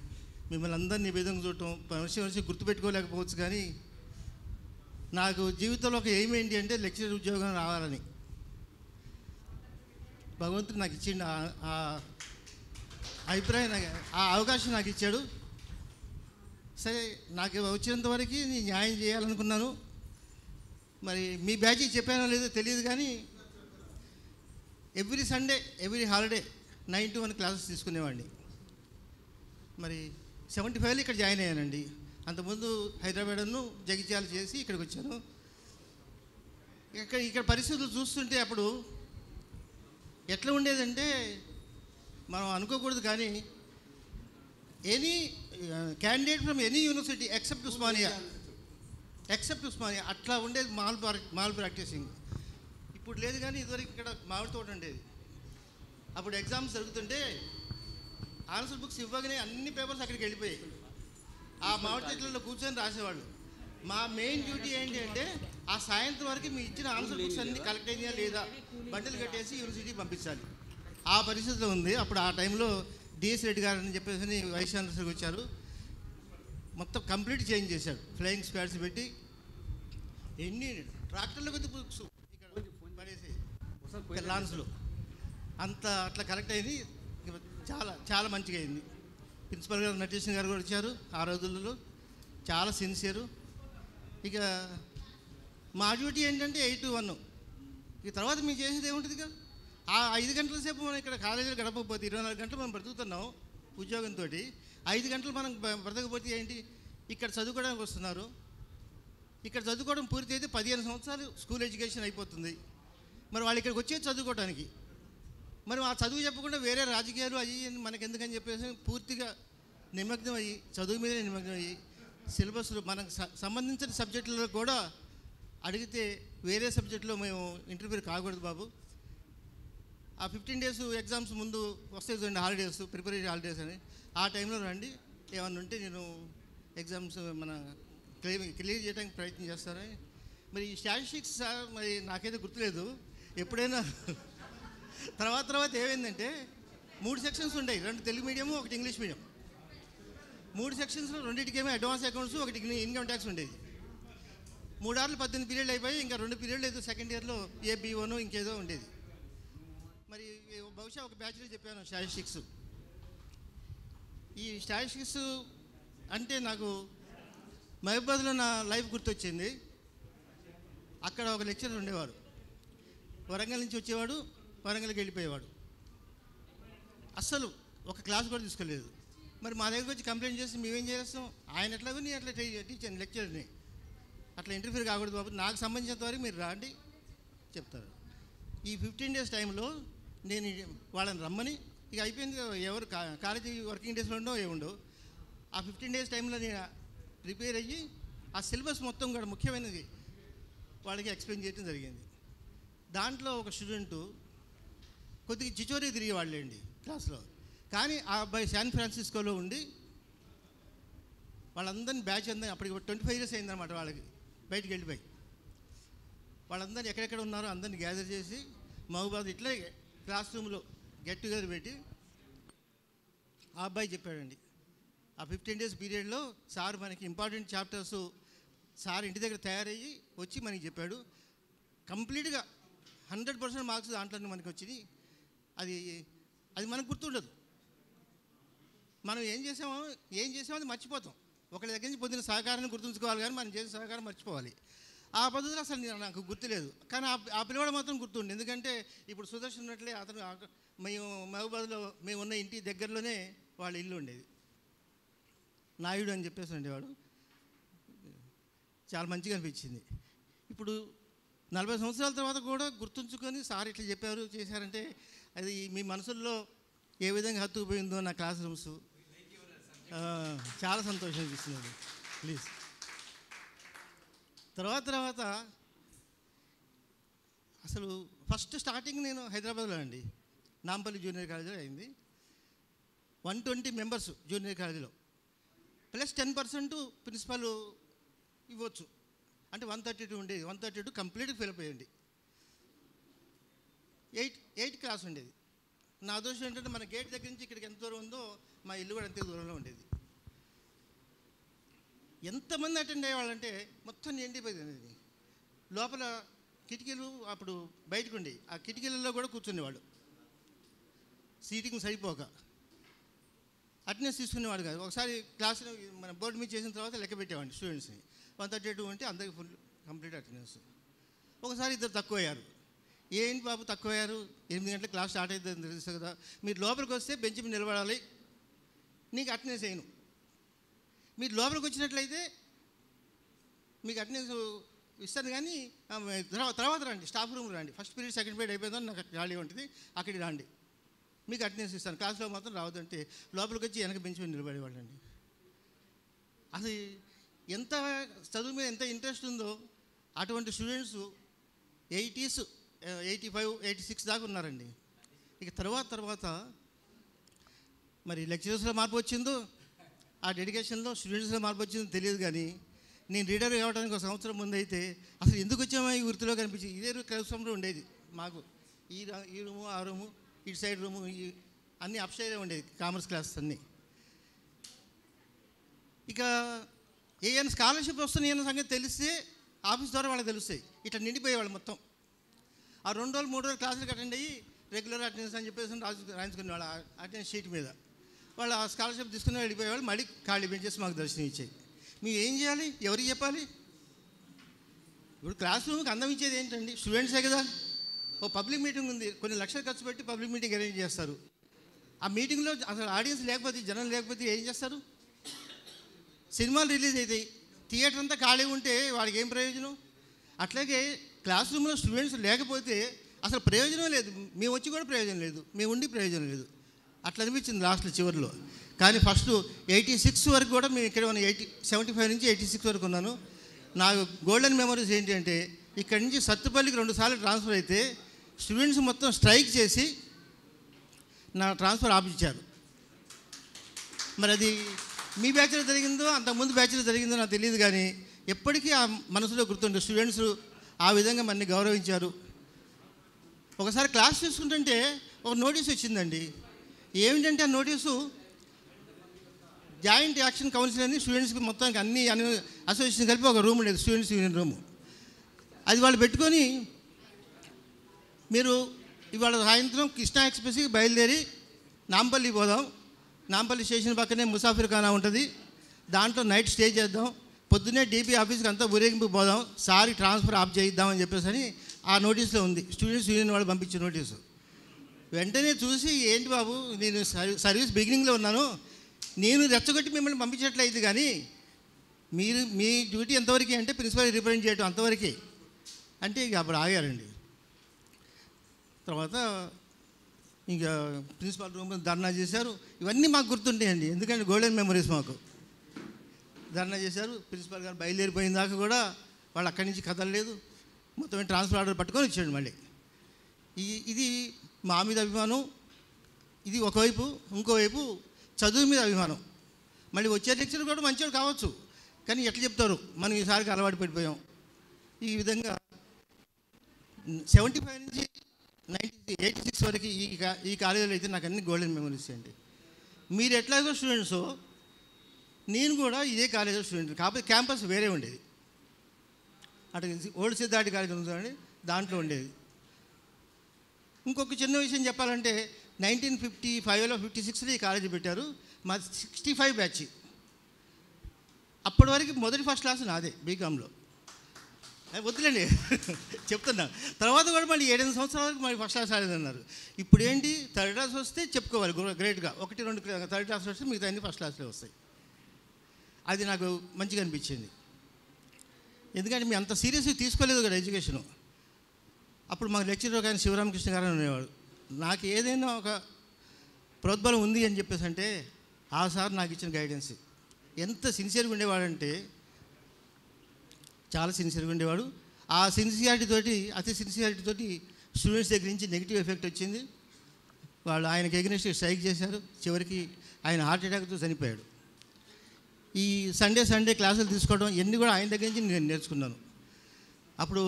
మిమ్మల్ని అందరినీ ఈ విధంగా చూడటం. మనిషి గుర్తుపెట్టుకోలేకపోవచ్చు, కానీ నాకు జీవితంలో ఒక ఎయిమ్ ఏంటి అంటే లెక్చరర్ ఉద్యోగం రావాలని. భగవంతుడు నాకు ఇచ్చిండు ఆ అభిప్రాయం, ఆ అవకాశం నాకు ఇచ్చాడు. సరే నాకు వచ్చినంత వరకు నేను న్యాయం చేయాలనుకున్నాను. మరి మీ బ్యాచ్కి చెప్పానో లేదో తెలియదు, కానీ every Sunday every holiday 9 to 1 classes తీసుకునేవాడిని. మరి 75లో ఇక్కడ జాయిన్ అయ్యానండి. అంతకుముందు హైదరాబాద్ను జగిత్యాల చేసి ఇక్కడికి వచ్చాను. ఇక్కడ పరిస్థితులు చూస్తుంటే అప్పుడు ఎట్లా ఉండేదంటే, మనం అనుకోకూడదు కానీ any candidate from any university except Osmania అట్లా ఉండేది మాల్ ప్రాక్టీసింగ్. ఇప్పుడు లేదు, కానీ ఇదివరకు ఇక్కడ మామిడి తోట ఉండేది. అప్పుడు ఎగ్జామ్స్ జరుగుతుంటే ఆన్సర్ బుక్స్ ఇవ్వగానే అన్ని పేపర్స్ అక్కడికి వెళ్ళిపోయాయి. ఆ మామిడి చెట్లలో కూర్చొని రాసేవాళ్ళు. మా మెయిన్ డ్యూటీ ఏంటి అంటే ఆ సాయంత్రం వరకు మీ ఇచ్చిన ఆన్సర్ బుక్స్ అన్నీ కలెక్ట్ అయినాయా లేదా బండిలు కట్టేసి యూనివర్సిటీకి పంపించాలి. ఆ పరిస్థితిలో ఉంది. అప్పుడు ఆ టైంలో డిఎస్ రెడ్డి గారు అని చెప్పేసి వైస్ ఛాన్సలర్కి వచ్చారు. మొత్తం కంప్లీట్ చేంజ్ చేశాడు. ఫ్లయింగ్ స్క్వాడ్స్ పెట్టి ఎన్ని ట్రాక్టర్ల కొద్ది బుక్స్ ఇక్కడ పడేసి లాన్స్లో అట్లా కరెక్ట్ అయింది. చాలా చాలా మంచిగా అయింది. ప్రిన్సిపల్ గారు నటేష్ గారు కూడా వచ్చారు. ఆ రోజుల్లో చాలా సిన్సియరు. ఇక మా డ్యూటీ ఏంటంటే 8 to 1. ఇక తర్వాత మేము చేసేది ఏముంటుంది కదా, ఆ 5 గంటల సేపు మనం ఇక్కడ కాలేజీలో గడపకపోతే 24 గంటలు మనం బ్రతుకుతున్నాం ఉద్యోగంతో. 5 గంటలు మనం బ్రతకపోతే ఏంటి, ఇక్కడ చదువుకోవడానికి వస్తున్నారు. ఇక్కడ చదువుకోవడం పూర్తి అయితే 15 సంవత్సరాలు స్కూల్ ఎడ్యుకేషన్ అయిపోతుంది. మరి వాళ్ళు ఇక్కడికి వచ్చేది చదువుకోవడానికి. మరి ఆ చదువు చెప్పకుండా వేరే రాజకీయాలు అయ్యి మనకి ఎందుకని చెప్పేసి పూర్తిగా నిమగ్నం అయ్యి చదువు మీదే నిమగ్నం అయ్యి సిలబస్లు మనకు సంబంధించిన సబ్జెక్టులలో కూడా అడిగితే వేరే సబ్జెక్టులో మేము ఇంటర్వ్యూ కాకూడదు బాబు. ఆ 15 days ఎగ్జామ్స్ ముందు వస్తాయి చూడండి, హాలిడేస్, ప్రిపరేటరీ హాలిడేస్ అని. ఆ టైంలో రండి, ఏమన్నా ఉంటే నేను ఎగ్జామ్స్ మన క్లియర్ చేయడానికి ప్రయత్నం చేస్తారని. మరి ఈ స్టాటిస్టిక్స్ సార్ మరి నాకైతే గుర్తులేదు. ఎప్పుడైనా తర్వాత ఏమైందంటే 3 సెక్షన్స్ ఉండేవి. 2 తెలుగు మీడియము, 1 ఇంగ్లీష్ మీడియం. 3 సెక్షన్స్లో 2టికేమో అడ్వాన్స్ అకౌంట్స్, 1 ఇన్కమ్ ట్యాక్స్ ఉండేది. 3 hours 18 పీరియడ్లు అయిపోయి ఇంకా 2 పీరియడ్లు ఏదో సెకండ్ ఇయర్లో ఏబీఓనో ఇంకేదో ఉండేది. మరి బహుశా ఒక బ్యాచ్లో చెప్పాను స్టాటిస్టిక్స్. ఈ స్టాటిస్టిక్స్ అంటే నాకు మహబూబాద్లో నా లైఫ్ గుర్తొచ్చింది. అక్కడ ఒక లెక్చరర్ ఉండేవాడు. వరంగల్ నుంచి వచ్చేవాడు, వరంగల్కి వెళ్ళిపోయేవాడు. అస్సలు ఒక క్లాస్ కూడా తీసుకోలేదు. మరి మా దగ్గరికి వచ్చి కంప్లైంట్ చేసి మేమేం చేస్తాం, ఆయన ఎట్లాగో నేను అట్లా టీచర్ లెక్చర్ని అట్లా ఇంటర్ఫియర్ కాకూడదు బాబు, నాకు సంబంధించినంత వరకు మీరు రాండి చెప్తారు. ఈ 15 days టైంలో నేను వాళ్ళని రమ్మని ఇక అయిపోయింది. ఎవరు కాలేజీ వర్కింగ్ డేస్లో ఉండో ఏముండో ఆ 15 days టైంలో నేను ప్రిపేర్ అయ్యి ఆ సిలబస్ మొత్తం కూడా ముఖ్యమైనది వాళ్ళకి ఎక్స్ప్లెయిన్ చేయడం జరిగింది. దాంట్లో ఒక స్టూడెంటు కొద్దిగా చిచోరీ తిరిగేవాళ్ళండి క్లాస్లో. కానీ ఆ అబ్బాయి శాన్ ఫ్రాన్సిస్కోలో ఉండి వాళ్ళందరినీ బ్యాచ్ అందరినీ అప్పటికి 25 years అయిందన్నమాట వాళ్ళకి బయటికి వెళ్ళిపోయి. వాళ్ళందరినీ ఎక్కడెక్కడ ఉన్నారో అందరినీ గ్యాదర్ చేసి మహబూబాద్ ఇట్లా క్లాస్ రూమ్లో గెట్ టుగెదర్ పెట్టి ఆ అబ్బాయి చెప్పాడండి, ఆ 15 days పీరియడ్లో సార్ మనకి ఇంపార్టెంట్ చాప్టర్స్ సార్ ఇంటి దగ్గర తయారయ్యి వచ్చి మనకి చెప్పాడు. కంప్లీట్గా 100% మార్క్స్ దాంట్లో మనకి వచ్చింది. అది మనకు గుర్తుండదు. మనం ఏం చేసామో అది మర్చిపోతాం. ఒకరి దగ్గర నుంచి పొందిన సహకారాన్ని గుర్తుంచుకోవాలి, కానీ మనం చేసిన సహకారం మర్చిపోవాలి. ఆ పద్ధతిలో అసలు నాకు గుర్తులేదు. కానీ ఆ పిల్లవాడు మాత్రం గుర్తుండే. ఎందుకంటే ఇప్పుడు సుదర్శన్ ఉన్నట్లే అతను మేము మహబూబాద్లో మేము ఉన్న ఇంటి దగ్గరలోనే వాళ్ళ ఇల్లు ఉండేది. నాయుడు అని చెప్పేసి ఉండేవాడు. చాలా మంచిగా అనిపించింది. ఇప్పుడు 40 సంవత్సరాల తర్వాత కూడా గుర్తుంచుకొని సార్ ఇట్లా చెప్పారు చేశారంటే అది మీ మనసుల్లో ఏ విధంగా హత్తుకుపోయిందో నా క్లాస్ రూమ్స్ చాలా సంతోషం అనిపిస్తుంది. ప్లీజ్ తర్వాత అసలు ఫస్ట్ స్టార్టింగ్ నేను హైదరాబాద్లో అండి నాంపల్లి జూనియర్ కాలేజీలో అయింది. 120 members జూనియర్ కాలేజీలో ప్లస్ 10% ప్రిన్సిపల్ ఇవ్వచ్చు. అంటే 132 ఉండేది. 132 కంప్లీట్గా ఫిల్ అయిపోయింది. 8 క్లాస్ ఉండేది. నా అదృష్టం ఏంటంటే మన గేట్ దగ్గర నుంచి ఇక్కడికి ఎంత దూరం ఉందో మా ఇల్లు కూడా అంతే దూరంలో ఉండేది. ఎంతమంది అటెండ్ అయ్యేవాళ్ళంటే మొత్తం నిండిపోయింది. లోపల కిటికీలు అప్పుడు బయటకు ఉండి ఆ కిటికీలలో కూడా కూర్చునేవాళ్ళు సీటింగ్ సరిపోక. అటెండెన్స్ తీసుకునేవాడు కాదు. ఒకసారి క్లాసులో మన బోర్డు మీద చేసిన తర్వాత లెక్క పెట్టేవాడిని స్టూడెంట్స్ని. 132 అంటే అందరికి ఫుల్ కంప్లీట్ అటెండెన్స్. ఒకసారి ఇద్దరు తక్కువ అయ్యారు. ఏంటి బాబు తక్కువ అయ్యారు, 8 గంటలకు క్లాస్ స్టార్ట్ అవుతుందని తెలుసు కదా, మీరు లోపలికి వస్తే బెంచ్ మీద నిలబడాలి, నీకు అటెండెన్స్ వేయను. మీరు లోపలికి వచ్చినట్లయితే మీకు అటెండెన్స్ ఇస్తాను, కానీ తర్వాత రండి, స్టాఫ్ రూమ్ రండి, ఫస్ట్ పీరియడ్ సెకండ్ పీరియడ్ అయిపోయిందని నాకు ఖాళీ ఉంటుంది, అక్కడికి రండి, మీకు అటెండెన్స్ ఇస్తాను, క్లాస్లో మాత్రం రావద్దంటే లోపలికి వచ్చి వెనక బెంచ్ మీద నిలబడేవాళ్ళండి. అది ఎంత చదువు మీద ఎంత ఇంట్రెస్ట్ ఉందో అటువంటి స్టూడెంట్స్ 80s 85 86 దాకా ఉన్నారండి. ఇక తర్వాత మరి లెక్చరర్స్లో మార్పు వచ్చిందో, ఆ డెడికేషన్లో స్టూడెంట్స్లో మార్పు వచ్చిందో తెలియదు. కానీ నేను రీడర్ కావడానికి ఒక సంవత్సరం ముందు అయితే అసలు ఎందుకు వచ్చామో ఈ వృత్తిలో కనిపించింది. ఇదే క్లాస్ రూమ్లో ఉండేది మాకు, ఈ రూము ఆ రూము ఇటు సైడ్ రూము అన్నీ అప్ సైడే ఉండేది, కామర్స్ క్లాస్ అన్నీ. ఇక ఏమైనా స్కాలర్షిప్ వస్తున్నాయి అన్న సంగతి తెలిస్తే ఆఫీస్ ద్వారా వాళ్ళకి తెలుస్తాయి. ఇట్లా నిండిపోయేవాళ్ళు మొత్తం. ఆ 2 రోజులు 3 రోజులు క్లాసులకు అటెండ్ అయ్యి రెగ్యులర్ అటెండెన్స్ అని చెప్పేసి రాయించుకునేవాళ్ళు అటెండెన్స్ షీట్ మీద. వాళ్ళు ఆ స్కాలర్షిప్ తీసుకుని వెళ్ళిపోయేవాళ్ళు, మళ్ళీ ఖాళీ బెంచెస్ మాకు దర్శనం ఇచ్చాయి. మేము ఏం చేయాలి, ఎవరికి చెప్పాలి? ఇప్పుడు క్లాస్ రూమ్కి అందం ఇచ్చేది ఏంటండి, స్టూడెంట్సే కదా. ఓ పబ్లిక్ మీటింగ్ ఉంది, కొన్ని లక్షలు ఖర్చు పెట్టి పబ్లిక్ మీటింగ్ అరేంజ్ చేస్తారు. ఆ మీటింగ్లో అసలు ఆడియన్స్ లేకపోతే, జనం లేకపోతే ఏం చేస్తారు? సినిమాలు రిలీజ్ అవుతాయి, థియేటర్ అంతా ఖాళీ ఉంటే వాడికి ఏం ప్రయోజనం? అట్లాగే క్లాస్ రూమ్లో స్టూడెంట్స్ లేకపోతే అసలు ప్రయోజనం లేదు, మేము వచ్చి కూడా ప్రయోజనం లేదు, మేము ఉండి ప్రయోజనం లేదు. అట్లా అనిపించింది లాస్ట్లో చివరిలో. కానీ ఫస్ట్ 86 వరకు కూడా మేము ఇక్కడ ఉన్న 75 నుంచి 86 వరకు ఉన్నాను. నా గోల్డెన్ మెమరీస్ ఏంటి అంటే, ఇక్కడి నుంచి సత్తుపల్లికి 2 సార్లు ట్రాన్స్ఫర్ అయితే స్టూడెంట్స్ మొత్తం స్ట్రైక్ చేసి నా ట్రాన్స్ఫర్ ఆపించారు. మరి అది మీ బ్యాచ్లో జరిగిందో అంతకుముందు బ్యాచ్లో జరిగిందో నాకు తెలియదు, కానీ ఎప్పటికీ ఆ మనసులో గుర్తుండే స్టూడెంట్స్ ఆ విధంగా మనని గౌరవించారు. ఒకసారి క్లాస్ చూసుకుంటుంటే ఒక నోటీస్ వచ్చిందండి. ఏమిటంటే ఆ నోటీసు జాయింట్ యాక్షన్ కౌన్సిల్ అని స్టూడెంట్స్కి మొత్తానికి అన్ని అసోసియేషన్ కలిపి ఒక రూమ్ ఉండేది, స్టూడెంట్స్ యూనియన్ రూము. అది వాళ్ళు పెట్టుకొని, మీరు ఇవాళ సాయంత్రం కృష్ణా ఎక్స్ప్రెస్కి బయలుదేరి నాంపల్లి పోదాం, నాంపల్లి స్టేషన్ పక్కనే ముసాఫిర్ ఖానా ఉంటుంది, దాంట్లో నైట్ స్టే చేద్దాం, పొద్దున్నే డీపీ ఆఫీస్కి అంతా ఊరేగింపు పోదాం, సారి ట్రాన్స్ఫర్ ఆఫ్ చేయిద్దామని చెప్పేసి అని ఆ నోటీస్లో ఉంది, స్టూడెంట్స్ యూనియన్ వాళ్ళు పంపించిన నోటీసు. వెంటనే చూసి, ఏంటి బాబు, నేను సర్వీస్ బిగినింగ్లో ఉన్నాను, నేను రెచ్చగొట్టి మిమ్మల్ని పంపించట్లేదు, కానీ మీ డ్యూటీ ఎంతవరకు అంటే ప్రిన్సిపల్ రిప్రజెంట్ చేయడం అంతవరకే అంటే ఇక అప్పుడు ఆగారండి. తర్వాత ఇంకా ప్రిన్సిపాల్ రూమ్ ధర్నా చేశారు. ఇవన్నీ మాకు గుర్తుంటాయండి, ఎందుకంటే గోల్డెన్ మెమరీస్ మాకు. ధర్నా చేశారు, ప్రిన్సిపాల్ గారు బయలుదేరిపోయిన దాకా కూడా వాళ్ళు అక్కడి నుంచి కదలలేదు, మొత్తం ట్రాన్స్ఫర్ ఆర్డర్ పట్టుకొని వచ్చాడు మళ్ళీ. ఇది మా మీద అభిమానం, ఇది ఒకవైపు. ఇంకోవైపు చదువు మీద అభిమానం. మళ్ళీ వచ్చే లెక్చర్ కూడా మంచివాడు కావచ్చు, కానీ ఎట్లా చెప్తారు, మనం ఈసారికి అలవాటు పడిపోయాం. ఈ విధంగా 75 నుంచి 86 వరకు ఈ కాలేజీలో అయితే నాకు అన్ని గోల్డెన్ మెమరీస్ అండి. మీరు ఎట్లాగో స్టూడెంట్స్, నేను కూడా ఇదే కాలేజీలో స్టూడెంట్, కాకపోతే క్యాంపస్ వేరే ఉండేది. అటు ఓల్డ్ సిద్ధార్థి కాలేజీ ఉందండి, దాంట్లో ఉండేది. ఇంకొక చిన్న విషయం చెప్పాలంటే 1955లో 56లో ఈ కాలేజీ పెట్టారు, మాది 65 బ్యాచ్. అప్పటి వరకు మొదటి ఫస్ట్ క్లాస్ నాదే బీకామ్లో. వద్దులేండి చెప్తున్నా. తర్వాత కూడా మళ్ళీ 7-8 సంవత్సరాలకు మళ్ళీ ఫస్ట్ క్లాస్ రాలేదన్నారు. ఇప్పుడు ఏంటి, థర్డ్ క్లాస్ వస్తే చెప్పుకోవాలి గ్రేట్గా, 1-2 థర్డ్ క్లాస్ వస్తే మిగతా అన్ని ఫస్ట్ క్లాస్లో వస్తాయి. అది నాకు మంచిగా అనిపించింది, ఎందుకంటే మేము అంత సీరియస్గా తీసుకోలేదు కదా ఎడ్యుకేషను. అప్పుడు మాకు లెక్చరర్ ఒక ఆయన శివరామకృష్ణ గారు అనేవాడు. నాకు ఏదైనా ఒక ప్రోద్బలం ఉంది అని చెప్పేసి అంటే ఆ సార్ నాకు ఇచ్చిన గైడెన్స్. ఎంత సిన్సియర్గా ఉండేవాడంటే చాలా సిన్సియర్గా ఉండేవాడు. ఆ అతి సిన్సియారిటీతోటి స్టూడెంట్స్ దగ్గర నుంచి నెగిటివ్ ఎఫెక్ట్ వచ్చింది. వాళ్ళు ఆయనకి ఎగ్నెస్ట్ స్ట్రైక్ చేశారు, చివరికి ఆయన హార్ట్ అటాక్తో చనిపోయాడు. ఈ సండే క్లాసులు తీసుకోవడం ఇవన్నీ కూడా ఆయన దగ్గర నుంచి నేను నేర్చుకున్నాను. అప్పుడు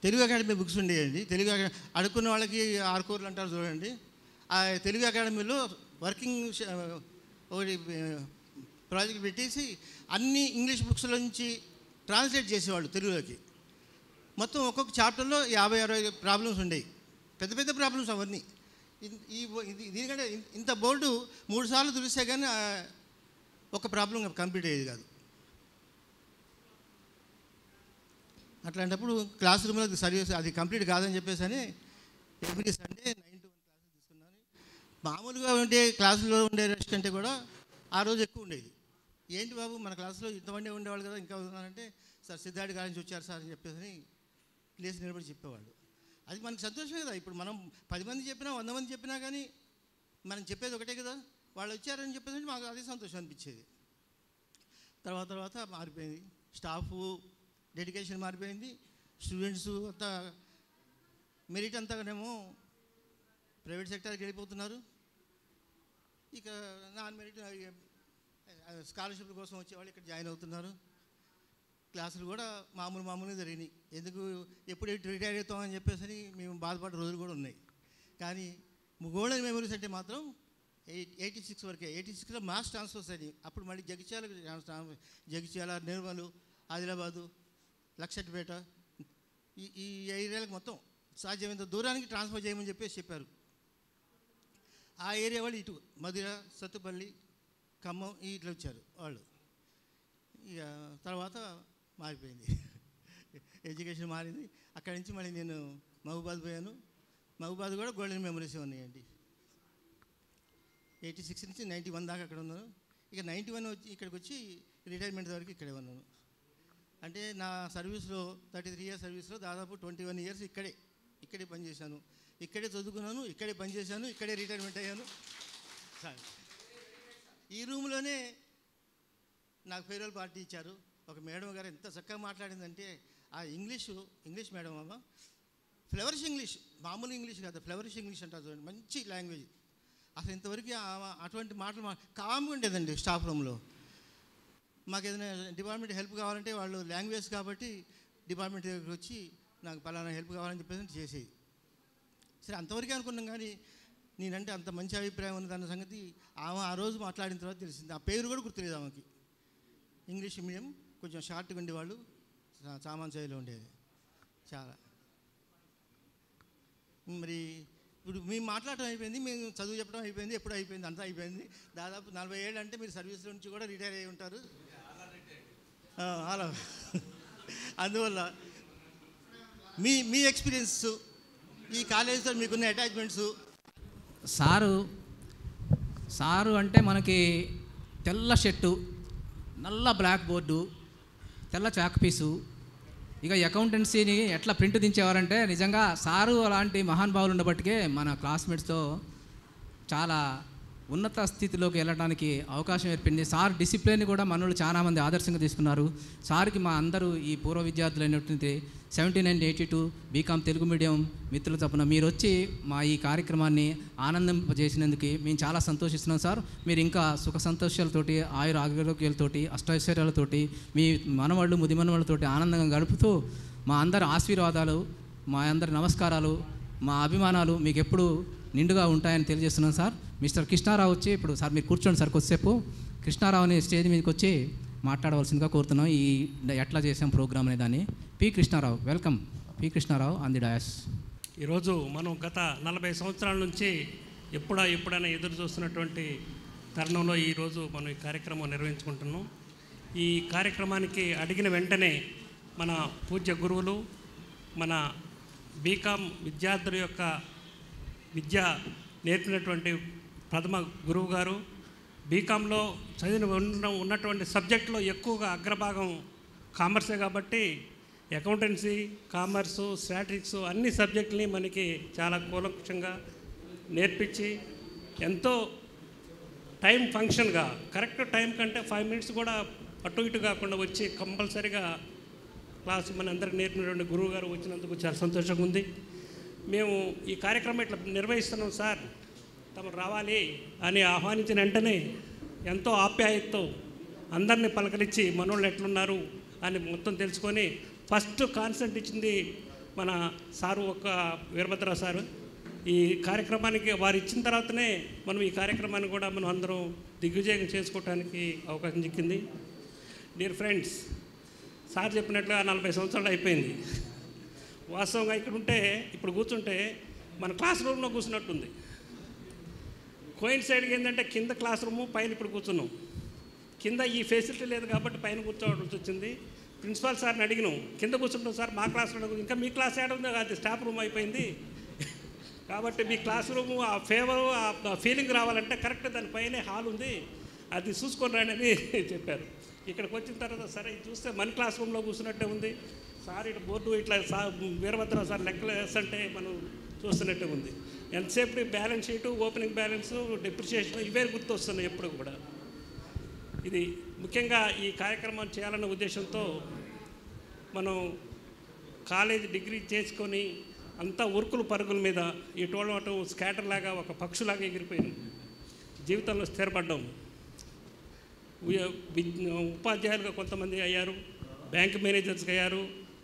తెలుగు అకాడమీ బుక్స్ ఉండేయండి. తెలుగు అడుక్కున్న వాళ్ళకి 6 కోర్లు అంటారు చూడండి. ఆ తెలుగు అకాడమీలో వర్కింగ్ ఒకటి ప్రాజెక్ట్ పెట్టేసి అన్ని ఇంగ్లీష్ బుక్స్లో నుంచి ట్రాన్స్లేట్ చేసేవాళ్ళు తెలుగులోకి. మొత్తం ఒక్కొక్క చాప్టర్లో 50-60 ప్రాబ్లమ్స్ ఉండేవి, పెద్ద పెద్ద ప్రాబ్లమ్స్ అవన్నీ. దీనికంటే ఇంత బోర్డు 3 సార్లు తులిస్తే కానీ ఒక ప్రాబ్లం కంప్లీట్ అయ్యేది కాదు. అట్లాంటప్పుడు క్లాస్ రూమ్లో సర్వీస్ అది కంప్లీట్ కాదని చెప్పేసి అని ఎవ్రీ సండే 9 to 1 క్లాసెస్ తీసుకున్నాను. మామూలుగా ఉండే క్లాసులో ఉండే రెస్ట్ కంటే కూడా ఆ రోజు ఎక్కువ ఉండేది. ఏంటి బాబు మన క్లాసులో ఇంతమంది ఉండేవాళ్ళు కదా ఇంకా ఉన్నారంటే, సార్ సిద్ధార్థ గారి నుంచి వచ్చారు సార్ అని చెప్పేసి లేచి నిలబడి చెప్పేవాళ్ళు. అది మనకు సంతోషమే కదా. ఇప్పుడు మనం 10 మంది చెప్పినా 100 మంది చెప్పినా కానీ మనం చెప్పేది ఒకటే కదా, వాళ్ళు వచ్చారని చెప్పేసి మాకు అదే సంతోషం అనిపించేది. తర్వాత మారిపోయింది, స్టాఫ్ డెడికేషన్ మారిపోయింది, స్టూడెంట్స్ అంతా మెరిట్ అంతానేమో ప్రైవేట్ సెక్టర్కి వెళ్ళిపోతున్నారు. ఇక నాన్ మెరిట్ స్కాలర్షిప్ కోసం వచ్చేవాళ్ళు ఇక్కడ జాయిన్ అవుతున్నారు. క్లాసులు కూడా మామూలుగా జరిగినాయి. ఎందుకు ఎప్పుడు రిటైర్ అవుతామని చెప్పేసి మేము బాధపడే రోజులు కూడా ఉన్నాయి. కానీ గోల్డెన్ మెమరీస్ అంటే మాత్రం 86 వరకే. 86లో మాస్ ట్రాన్స్ఫర్స్ అయినాయి. అప్పుడు మళ్ళీ జగిత్యాల, నిర్మలు, ఆదిలాబాదు, లక్షట్పేట ఈ ఏరియాలకు మొత్తం సాధ్యమైనంత దూరానికి ట్రాన్స్ఫర్ చేయమని చెప్పేసి చెప్పారు. ఆ ఏరియా వాళ్ళు ఇటు మధుర, సత్తుపల్లి, ఖమ్మం ఇట్లా వచ్చారు వాళ్ళు. ఇక తర్వాత మారిపోయింది, ఎడ్యుకేషన్ మారింది. అక్కడి నుంచి మళ్ళీ నేను మహబూబాద్ పోయాను. మహబూబాద్ కూడా గోల్డెన్ మెమరీస్ ఉన్నాయండి. 86 నుంచి 91 దాకా అక్కడ ఉన్నాను. ఇక 91 వచ్చి ఇక్కడికి వచ్చి రిటైర్మెంట్ వరకు ఇక్కడే ఉన్నాను. అంటే నా సర్వీస్లో 33 ఇయర్స్ సర్వీస్లో దాదాపు 21 ఇయర్స్ ఇక్కడే పనిచేశాను, ఇక్కడే చదువుకున్నాను, ఇక్కడే పనిచేశాను, ఇక్కడే రిటైర్మెంట్ అయ్యాను. ఈ రూమ్లోనే నాకు ఫేర్వెల్ పార్టీ ఇచ్చారు. ఒక మేడం గారు ఎంత చక్కగా మాట్లాడిందంటే, ఆ ఇంగ్లీష్ మేడం అమ్మ, ఫ్లవరిష్ ఇంగ్లీష్, మామూలు ఇంగ్లీష్ కాదు, ఫ్లవరిష్ ఇంగ్లీష్ అంటారు చూడండి, మంచి లాంగ్వేజ్. అసలు ఇంతవరకు అటువంటి మాటలు కామ్గా ఉండేదండి స్టాఫ్ రూమ్లో. మాకు ఏదైనా డిపార్ట్మెంట్ హెల్ప్ కావాలంటే వాళ్ళు లాంగ్వేజ్ కాబట్టి డిపార్ట్మెంట్ దగ్గరికి వచ్చి నాకు పలానా హెల్ప్ కావాలని చెప్పేసి చేసేది. సరే అంతవరకే అనుకున్నాం. కానీ నేనంటే అంత మంచి అభిప్రాయం ఉన్నదన్న సంగతి ఆమె ఆ రోజు మాట్లాడిన తర్వాత తెలిసింది. ఆ పేరు కూడా గుర్తులేదు ఆమెకి. ఇంగ్లీష్ మీడియం, కొంచెం షార్ట్గా ఉండేవాళ్ళు, సామాన్ శైలిలో ఉండేది చాలా. మరి ఇప్పుడు మేము మాట్లాడటం అయిపోయింది, మేము చదువు చెప్పడం అయిపోయింది, ఎప్పుడు అయిపోయింది, అంతా అయిపోయింది. దాదాపు 40 ఏళ్ళు అంటే మీరు సర్వీస్లో నుంచి కూడా రిటైర్ అయ్యి ఉంటారు అలా. అందువల్ల మీ ఎక్స్పీరియన్స్, ఈ కాలేజీతో మీకున్న అటాచ్మెంట్స్. సారు అంటే మనకి తెల్ల షర్టు, నల్ల బ్లాక్ బోర్డు, తెల్ల చాక్ పీసు, ఇక అకౌంటెన్సీని ఎట్లా ప్రింట్ దించేవారంటే నిజంగా సారు అలాంటి మహానుభావులు ఉండబట్టికే మన క్లాస్మేట్స్తో చాలా ఉన్నత స్థితిలోకి వెళ్ళడానికి అవకాశం ఏర్పడింది. సార్ డిసిప్లిన్ కూడా మనోళ్ళు చాలామంది ఆదర్శంగా తీసుకున్నారు. సార్కి మా అందరూ ఈ పూర్వ విద్యార్థులు అయినటువంటి 7982 బీకామ్ తెలుగు మీడియం మిత్రుల తరపున మీరు వచ్చి మా ఈ కార్యక్రమాన్ని ఆనందింపజేసినందుకు మేము చాలా సంతోషిస్తున్నాం సార్. మీరు ఇంకా సుఖ సంతోషాలతోటి, ఆరోగ్యాలతోటి, అష్టైశ్వర్యాలతోటి, మీ మనవాళ్ళు ముది మనవాళ్ళతోటి ఆనందంగా గడుపుతూ మా అందరి ఆశీర్వాదాలు, మా అందరి నమస్కారాలు, మా అభిమానాలు మీకు ఎప్పుడు నిండుగా ఉంటాయని తెలియజేస్తున్నాను సార్. మిస్టర్ కృష్ణారావు వచ్చి ఇప్పుడు సార్ మీరు కూర్చోండి సార్ కొద్దిసేపు. కృష్ణారావుని స్టేజ్ మీదకి వచ్చి మాట్లాడవలసిందిగా కోరుతున్నాం ఈ ఎట్లా చేసాం ప్రోగ్రామ్ అనే దాన్ని. P Krishnarao, welcome. P Krishnarao on the dais. ఈరోజు మనం గత 40 సంవత్సరాల నుంచి ఎప్పుడైనా ఎదురు చూస్తున్నటువంటి తరుణంలో ఈరోజు మనం ఈ కార్యక్రమం నిర్వహించుకుంటున్నాం. ఈ కార్యక్రమానికి అడిగిన వెంటనే మన పూజ్య గురువులు, మన బీకామ్ విద్యార్థుల యొక్క విద్య నేర్పినటువంటి ప్రథమ గురువు గారు, బీకామ్లో ఉన్నటువంటి సబ్జెక్టులో ఎక్కువగా అగ్రభాగం కామర్సే కాబట్టి అకౌంటెన్సీ, కామర్సు, స్టాటిస్టిక్స్ అన్ని సబ్జెక్టులని మనకి చాలా కూలంకషంగా నేర్పించి ఎంతో టైం ఫంక్షన్గా కరెక్ట్ టైం కంటే 5 మినిట్స్ కూడా అటు ఇటు కాకుండా వచ్చి కంపల్సరీగా క్లాస్ మన అందరికి నేర్పినటువంటి గురువు గారు వచ్చినందుకు చాలా సంతోషంగా ఉంది. మేము ఈ కార్యక్రమం ఇట్లా నిర్వహిస్తున్నాం సార్, తమరు రావాలి అని ఆహ్వానించిన వెంటనే ఎంతో ఆప్యాయతతో అందరినీ పలకరించి మనోళ్ళు ఎట్లున్నారు అని మొత్తం తెలుసుకొని ఫస్ట్ కాన్సెంట్ ఇచ్చింది మన సారు ఒక వీరభద్రరావు సారు. ఈ కార్యక్రమానికి వారు ఇచ్చిన తర్వాతనే మనం ఈ కార్యక్రమాన్ని కూడా మనం అందరం దిగ్విజయం చేసుకోవడానికి అవకాశం చిక్కింది. డియర్ ఫ్రెండ్స్, సార్ చెప్పినట్లుగా 40 సంవత్సరాలు అయిపోయింది. వాస్తవంగా ఇక్కడ ఉంటే ఇప్పుడు కూర్చుంటే మన క్లాస్ రూమ్లో కూర్చున్నట్టుంది. కోయిన్సైడ్గా ఏంటంటే కింద క్లాస్ రూము పైన ఇప్పుడు కూర్చున్నాం. కింద ఈ ఫెసిలిటీ లేదు కాబట్టి పైన కూర్చోవాల్సి వచ్చింది. ప్రిన్సిపాల్ సార్ని అడిగినాం, కింద కూర్చుంటాం సార్ మా క్లాస్లో, ఇంకా మీ క్లాస్ ఏడుందో అది స్టాఫ్ రూమ్ అయిపోయింది కాబట్టి మీ క్లాస్ రూము ఆ ఫేవరు ఆ ఫీలింగ్ రావాలంటే కరెక్ట్ దానిపైనే హాల్ ఉంది, అది చూసుకొని రాని అని చెప్పారు. ఇక్కడికి వచ్చిన తర్వాత సరే ఇది చూస్తే మన క్లాస్ రూమ్లో కూర్చున్నట్టే ఉంది సార్, ఇటు బోర్డు ఇట్లా వీరభద్రరావు సార్ లెక్కలు వేస్తుంటే మనం చూస్తున్నట్టే ఉంది. ఎంతసేపు balance sheet, opening balance, depreciation ఇవే గుర్తొస్తున్నాయి ఎప్పుడు కూడా. ఇది ముఖ్యంగా ఈ కార్యక్రమం చేయాలన్న ఉద్దేశంతో మనం కాలేజ్ డిగ్రీ చేసుకొని అంతా ఉరుకులు పరుగుల మీద ఇటువంటి అటు స్కాటర్ లాగా ఒక పక్షులాగా ఎగిరిపోయాం, జీవితంలో స్థిరపడ్డాం. ఉపాధ్యాయులుగా కొంతమంది అయ్యారు, బ్యాంక్ మేనేజర్స్గా అయ్యారు,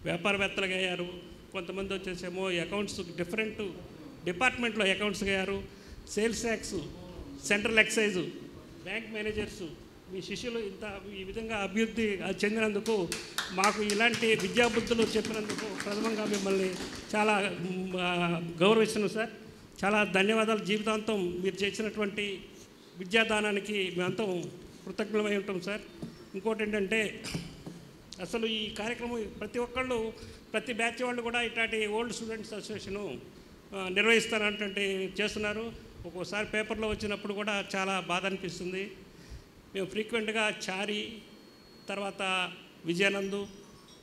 వ్యాపారవేత్తలుగా అయ్యారు, కొంతమంది వచ్చేసేమో అకౌంట్స్ డిఫరెంట్ డిపార్ట్మెంట్లో అకౌంట్స్గా అయ్యారు, sales tax, central excise, bank managers. మీ శిష్యులు ఇంత ఈ విధంగా అభివృద్ధి చెందినందుకు, మాకు ఇలాంటి విద్యాబుద్ధులు చెప్పినందుకు ప్రథమంగా మిమ్మల్ని చాలా గౌరవిస్తున్నాం సార్. చాలా ధన్యవాదాలు. జీవితాంతం మీరు చేసినటువంటి విద్యాదానానికి మేమంతా కృతజ్ఞమై ఉంటాం సార్. ఇంకోటి ఏంటంటే అసలు ఈ కార్యక్రమం ప్రతి ఒక్కళ్ళు, ప్రతి బ్యాచ్ వాళ్ళు కూడా ఇట్లాంటి ఓల్డ్ స్టూడెంట్స్ అసోసియేషను నిర్వహిస్తారంటే చేస్తున్నారు. ఒక్కోసారి పేపర్లో వచ్చినప్పుడు కూడా చాలా బాధ అనిపిస్తుంది. మేము ఫ్రీక్వెంట్గా చారి, తర్వాత విజయానందు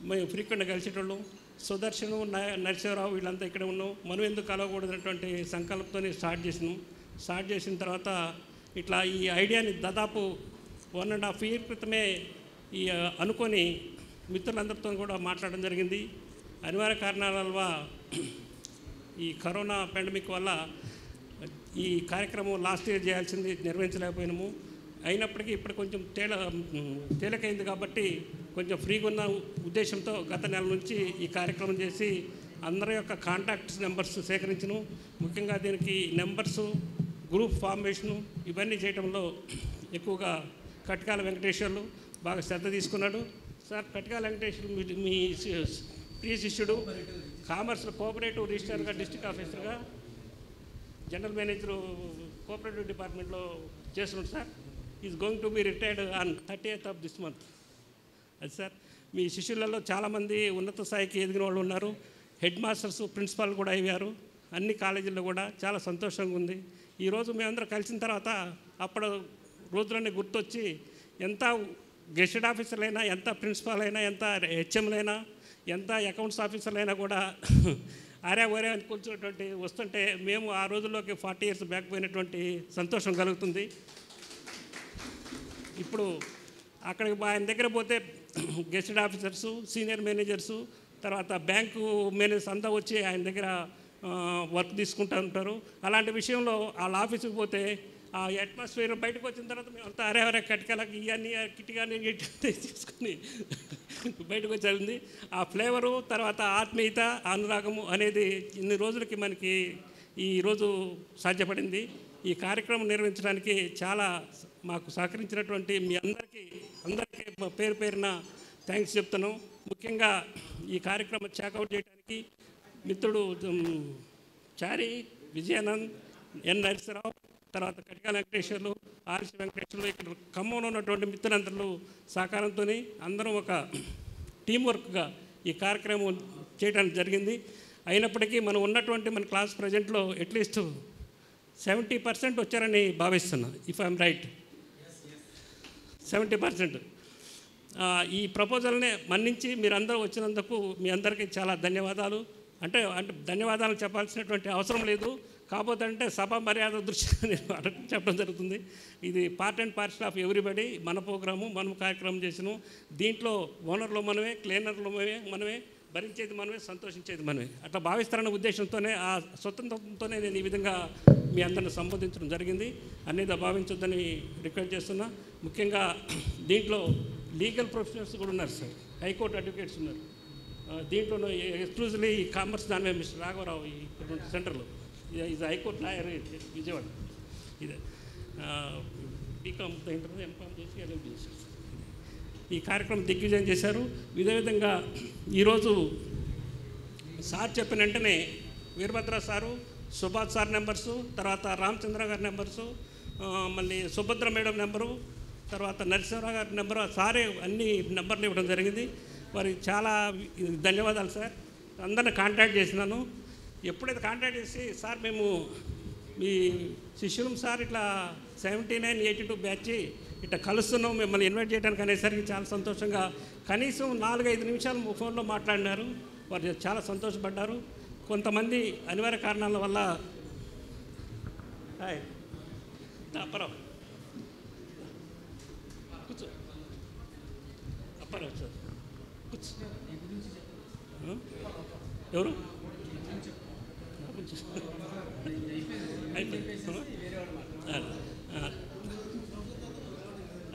మేము ఫ్రీక్వెంట్గా కలిసేటోళ్ళం. సుదర్శను, నరసింహరావు వీళ్ళంతా ఇక్కడ ఉన్నాం. మనం ఎందుకు కలవకూడదన్నటువంటి సంకల్పంతో స్టార్ట్ చేసిన తర్వాత ఇట్లా ఈ ఐడియాని దాదాపు 1.5 year క్రితమే ఈ అనుకొని మిత్రులందరితో కూడా మాట్లాడడం జరిగింది. అనివార్య కారణాల వల్ల ఈ కరోనా పాండమిక్ వల్ల ఈ కార్యక్రమం లాస్ట్ ఇయర్ చేయాల్సింది నిర్వహించలేకపోయినాము. అయినప్పటికీ ఇప్పుడు కొంచెం తేలికైంది కాబట్టి కొంచెం ఫ్రీగా ఉన్న ఉద్దేశంతో గత నెల నుంచి ఈ కార్యక్రమం చేసి అందరి యొక్క కాంటాక్ట్స్ నెంబర్స్ సేకరించను. ముఖ్యంగా దీనికి నెంబర్సు, గ్రూప్ ఫార్మేషను ఇవన్నీ చేయడంలో ఎక్కువగా కట్కాల వెంకటేశ్వర్లు బాగా శ్రద్ధ తీసుకున్నాడు. సార్ కట్కాల వెంకటేశ్వర్లు మీ ప్రియ శిష్యుడు, కామర్స్లో కోఆపరేటివ్ రిజిస్టర్గా, డిస్ట్రిక్ట్ ఆఫీసర్గా, జనరల్ మేనేజరు కోఆపరేటివ్ డిపార్ట్మెంట్లో చేస్తున్నాడు sir. Is going to be retired on 30th of this month. అది సార్ మీ శిష్యులలో చాలామంది ఉన్నత స్థాయికి ఎదిగిన వాళ్ళు ఉన్నారు. హెడ్ మాస్టర్స్, ప్రిన్సిపాల్ కూడా అయ్యారు అన్ని కాలేజీల్లో కూడా. చాలా సంతోషంగా ఉంది. ఈరోజు మేమందరం కలిసిన తర్వాత అప్పుడు రోజులన్నీ గుర్తొచ్చి, ఎంత గెస్టెడ్ ఆఫీసర్లైనా, ఎంత ప్రిన్సిపాల్ అయినా, ఎంత హెచ్ఎంలైనా, ఎంత అకౌంట్స్ ఆఫీసర్లైనా కూడా ఆర్యా ఓరే అని కూర్చున్నటువంటి వస్తుంటే మేము ఆ రోజుల్లోకి 40 years బ్యాక్ పోయినటువంటి సంతోషం కలుగుతుంది. ఇప్పుడు అక్కడికి ఆయన దగ్గర పోతే గెస్టెడ్ ఆఫీసర్సు, సీనియర్ మేనేజర్సు, తర్వాత బ్యాంకు మేనేజర్స్ అంతా వచ్చి ఆయన దగ్గర వర్క్ తీసుకుంటూ ఉంటారు. అలాంటి విషయంలో వాళ్ళ ఆఫీస్కి పోతే ఆ అట్మాస్ఫియర్ బయటకు వచ్చిన తర్వాత మేము అంతా అరే కట్కాలకి ఇవన్నీ కిట్గానే తీసుకుని బయటకు వచ్చేది. ఆ ఫ్లేవరు, తర్వాత ఆత్మీయత, అనురాగము అనేది ఇన్ని రోజులకి మనకి ఈరోజు సాధ్యపడింది. ఈ కార్యక్రమం నిర్వహించడానికి చాలా మాకు సహకరించినటువంటి మీ అందరికీ పేరు పేరున థ్యాంక్స్ చెప్తున్నాం. ముఖ్యంగా ఈ కార్యక్రమం చెక్అవుట్ చేయడానికి మిత్రుడు చారి, విజయానంద్, ఎన్ నరసింహరావు, తర్వాత కటికాల వెంకటేశ్వర్లు, ఆర్సి వెంకటేశ్వర్లు, ఇక్కడ ఖమ్మంలో ఉన్నటువంటి మిత్రులందరూ సహకారంతో అందరం ఒక టీంవర్క్గా ఈ కార్యక్రమం చేయడానికి జరిగింది. అయినప్పటికీ మనం ఉన్నటువంటి మన క్లాస్ ప్రజెంట్లో అట్లీస్ట్ 70% వచ్చారని భావిస్తున్నా. If I'm right, 70%. ఈ ప్రపోజల్ని మన్నించి మీరందరూ వచ్చినందుకు మీ అందరికీ చాలా ధన్యవాదాలు. అంటే ధన్యవాదాలు చెప్పాల్సినటువంటి అవసరం లేదు, కాకపోతే అంటే సభ మర్యాద దృష్ట్యా నేను చెప్పడం జరుగుతుంది. ఇది part and parcel of everybody. మన ప్రోగ్రాము, మనం కార్యక్రమం చేసినాం. దీంట్లో ఓనర్లు మనమే, క్లీనర్లు మనమే, భరించేది మనమే, సంతోషించేది మనమే. అట్లా భావిస్తారన్న ఉద్దేశంతోనే, ఆ స్వతంత్రంతోనే నేను ఈ విధంగా మీ అందరిని సంబోధించడం జరిగింది. అనేది భావించొద్దని రిక్వెస్ట్ చేస్తున్నా. ముఖ్యంగా దీంట్లో లీగల్ ప్రొఫెషనల్స్ కూడా ఉన్నారు సార్, హైకోర్టు అడ్వకేట్స్ ఉన్నారు. దీంట్లో ఎక్స్క్లూజివ్లీ కామర్స్ దాని మీద మిస్టర్ రాఘవరావు ఈ సెంటర్లో ఈజ్ హైకోర్టు లాయర్ విజయవాడ. ఇదే బీకామ్ ఇంటర్ ఎంకామ్ చేసి ఎల్ఎల్బీ చేశారు. ఈ కార్యక్రమం దిగ్విజయం చేశారు. ఇదే విధంగా ఈరోజు సార్ చెప్పిన వెంటనే Veerabhadra sir, Subhash sir numbers, తర్వాత రామచంద్ర గారి నెంబర్సు, మళ్ళీ సుభద్ర మేడం నెంబరు, తర్వాత నరసింహరావు గారి నెంబరు, సారే అన్ని నెంబర్లు ఇవ్వడం జరిగింది. వారికి చాలా ధన్యవాదాలు సార్. అందరిని కాంటాక్ట్ చేసినాను. ఎప్పుడైతే కాంటాక్ట్ చేసి సార్ మేము మీ శిష్యులం సార్ ఇట్లా 79, 82 బ్యాచ్ ఇట్లా కలుస్తున్నాం, మిమ్మల్ని ఇన్వైట్ చేయడానికి అనేసరికి చాలా సంతోషంగా కనీసం 4-5 నిమిషాలు ఫోన్లో మాట్లాడినారు. వారు చాలా సంతోషపడ్డారు. కొంతమంది అనివార్య కారణాల వల్ల అప్పారావు కూర్చో, అప్పారావు సార్ కూర్చో. ఎవరు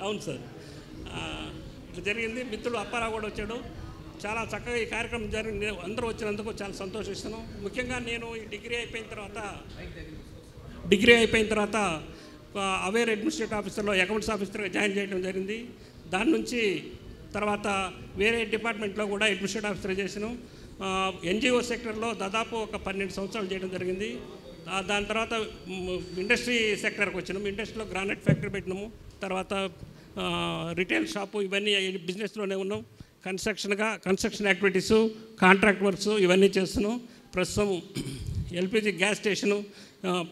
అవును సార్, ఇట్లా జరిగింది. మిత్రుడు అప్పారావు కూడా వచ్చాడు. చాలా చక్కగా ఈ కార్యక్రమం జరిగింది. అందరూ వచ్చినందుకు చాలా సంతోషిస్తున్నాం. ముఖ్యంగా నేను ఈ డిగ్రీ అయిపోయిన తర్వాత అవేర్ అడ్మినిస్ట్రేటివ్ ఆఫీసర్లో అకౌంట్స్ ఆఫీసర్గా జాయిన్ చేయడం జరిగింది. దాని నుంచి తర్వాత వేరే డిపార్ట్మెంట్లో కూడా అడ్మినిస్ట్రేటివ్ ఆఫీసర్ చేసాను. ఎన్జిఓ సెక్టర్లో దాదాపు ఒక 12 సంవత్సరాలు చేయడం జరిగింది. దాని తర్వాత ఇండస్ట్రీ సెక్టర్కి వచ్చినాము. ఇండస్ట్రీలో గ్రానైట్ ఫ్యాక్టరీ పెట్టినాము. తర్వాత రిటైల్ షాపు ఇవన్నీ బిజినెస్లోనే ఉన్నాం. కన్స్ట్రక్షన్ యాక్టివిటీసు, కాంట్రాక్ట్ వర్క్స్ ఇవన్నీ చేస్తున్నాం. ప్రస్తుతం LPG gas station,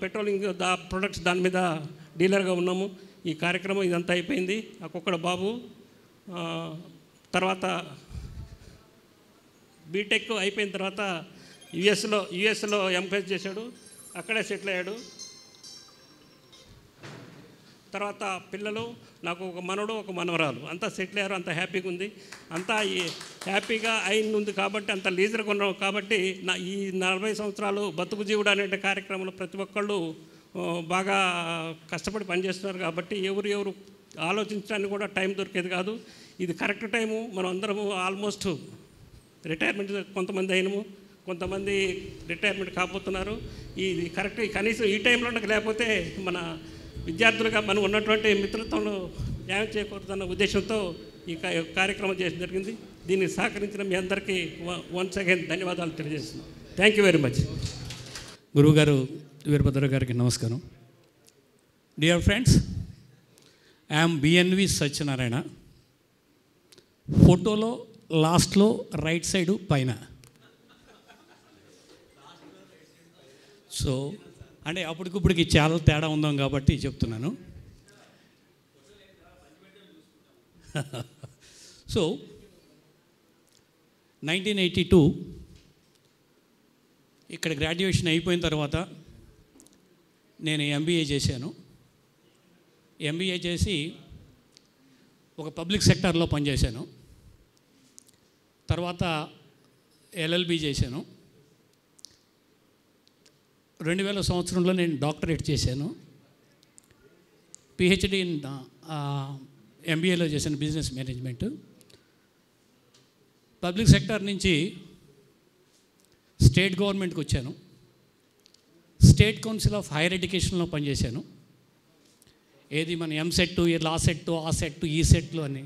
patrolling products దాని మీద డీలర్గా ఉన్నాము. ఈ కార్యక్రమం ఇదంతా అయిపోయింది. ఒక్కొక్కడ బాబు తర్వాత బీటెక్ అయిపోయిన తర్వాత యుఎస్లో ఎంఫెస్ చేశాడు, అక్కడే సెటిల్ అయ్యాడు. తర్వాత పిల్లలు, నాకు ఒక మనవడు ఒక మనవరాలు, అంతా సెటిల్ అయ్యారు. అంతా హ్యాపీగా ఉంది. అంతా హ్యాపీగా అయింది కాబట్టి అంత లీజర్గా ఉన్నాం కాబట్టి ఈ 40 సంవత్సరాలు బతుకు జీవుడు అనే కార్యక్రమంలో ప్రతి ఒక్కళ్ళు బాగా కష్టపడి పనిచేస్తున్నారు కాబట్టి ఎవరు ఆలోచించడానికి కూడా టైం దొరికేది కాదు. ఇది కరెక్ట్ టైము. మనం అందరము ఆల్మోస్ట్ రిటైర్మెంట్ కొంతమంది అయినము, కొంతమంది రిటైర్మెంట్ కాబోతున్నారు. ఇది కరెక్ట్. కనీసం ఈ టైంలో లేకపోతే మన విద్యార్థులుగా మనం ఉన్నటువంటి మిత్రత్వంలో న్యాయం చేకూరుతున్న ఉద్దేశంతో ఈ కార్యక్రమం చేయడం జరిగింది. దీన్ని సహకరించిన మీ అందరికీ వన్స్ అగైన్ ధన్యవాదాలు తెలియజేస్తున్నాను. Thank you very much. గురువుగారు వీరభద్ర గారికి నమస్కారం. Dear friends, I'm BNV Satyanarayana. ఫోటోలో లాస్ట్లో రైట్ సైడు పైన. సో అంటే అప్పటికిప్పటికి చాలా తేడా ఉందాం కాబట్టి చెప్తున్నాను. సో 1982 ఇక్కడ గ్రాడ్యుయేషన్ అయిపోయిన తర్వాత నేను ఎంబీఏ చేశాను. ఎంబీఏ చేసి ఒక పబ్లిక్ సెక్టార్లో పనిచేశాను. తర్వాత ఎల్ఎల్బి చేశాను. 2000 సంవత్సరంలో నేను డాక్టరేట్ చేశాను. పిహెచ్డి ఇన్ ఎంబీఏలో చేశాను బిజినెస్ మేనేజ్మెంట్. పబ్లిక్ సెక్టార్ నుంచి స్టేట్ గవర్నమెంట్కి వచ్చాను. స్టేట్ కౌన్సిల్ ఆఫ్ హైయర్ ఎడ్యుకేషన్లో పనిచేశాను. ఏది మన ఎంసెట్, లా సెట్, ఆ సెట్, ఈ సెట్లు అని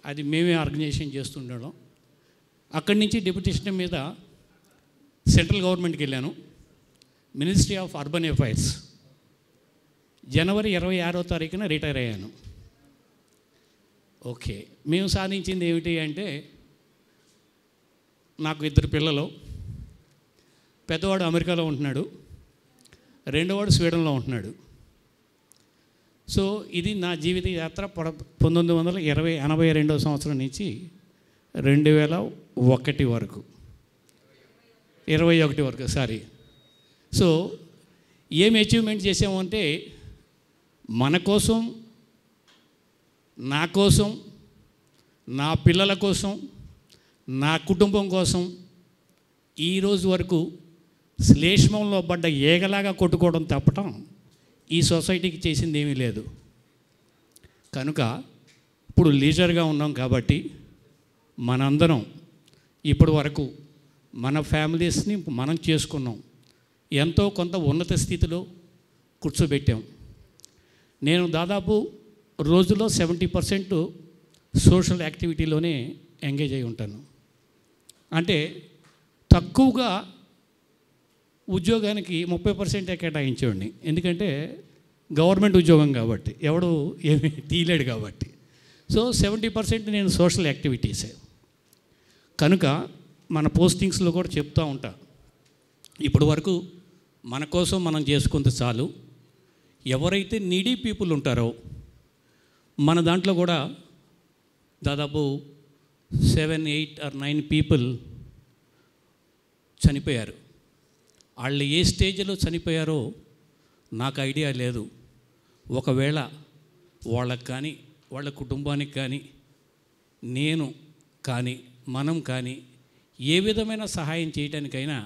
అది మేమే ఆర్గనైజేషన్ చేస్తుండడం. అక్కడి నుంచి డెప్యుటేషన్ మీద సెంట్రల్ గవర్నమెంట్కి వెళ్ళాను. Ministry of urban affairs. జనవరి 26వ తారీఖున రిటైర్ అయ్యాను. ఓకే, మేము సాధించింది ఏమిటి అంటే, నాకు 2 పిల్లలు. పెద్దవాడు అమెరికాలో ఉంటున్నాడు, రెండోవాడు స్వీడన్లో ఉంటున్నాడు. సో ఇది నా జీవిత యాత్ర 1982 సంవత్సరం నుంచి 2001 వరకు, 21 వరకు సారీ. సో ఏం అచీవ్మెంట్ చేసామంటే, మన కోసం, నా కోసం, నా పిల్లల కోసం, నా కుటుంబం కోసం ఈరోజు వరకు శ్లేష్మంలో పడ్డ ఏగలాగా కొట్టుకోవడం తప్పటం ఈ సొసైటీకి చేసింది ఏమీ లేదు. కనుక ఇప్పుడు లీజర్గా ఉన్నాం కాబట్టి మనందరం ఇప్పటి వరకు మన ఫ్యామిలీస్ని మనం చేసుకున్నాం. ఎంతో కొంత ఉన్నత స్థితిలో కూర్చోబెట్టాం. నేను దాదాపు రోజులో 70% సోషల్ యాక్టివిటీలోనే ఎంగేజ్ అయి ఉంటాను. అంటే తక్కువగా ఉద్యోగానికి 30% కేటాయించేవాడిని. ఎందుకంటే గవర్నమెంట్ ఉద్యోగం కాబట్టి ఎవడు ఏమీ తీయలేడు కాబట్టి. సో 70% నేను సోషల్ యాక్టివిటీసే. కనుక మన పోస్టింగ్స్లో కూడా చెప్తూ ఉంటా, ఇప్పటి వరకు మన కోసం మనం చేసుకుంటే చాలు. ఎవరైతే నీడీ పీపుల్ ఉంటారో మన దాంట్లో కూడా దాదాపు 7, 8 or 9 పీపుల్ చనిపోయారు. వాళ్ళు ఏ స్టేజ్లో చనిపోయారో నాకు ఐడియా లేదు. ఒకవేళ వాళ్ళకి కానీ వాళ్ళ కుటుంబానికి కానీ నేను కానీ మనం కానీ ఏ విధమైన సహాయం చేయడానికైనా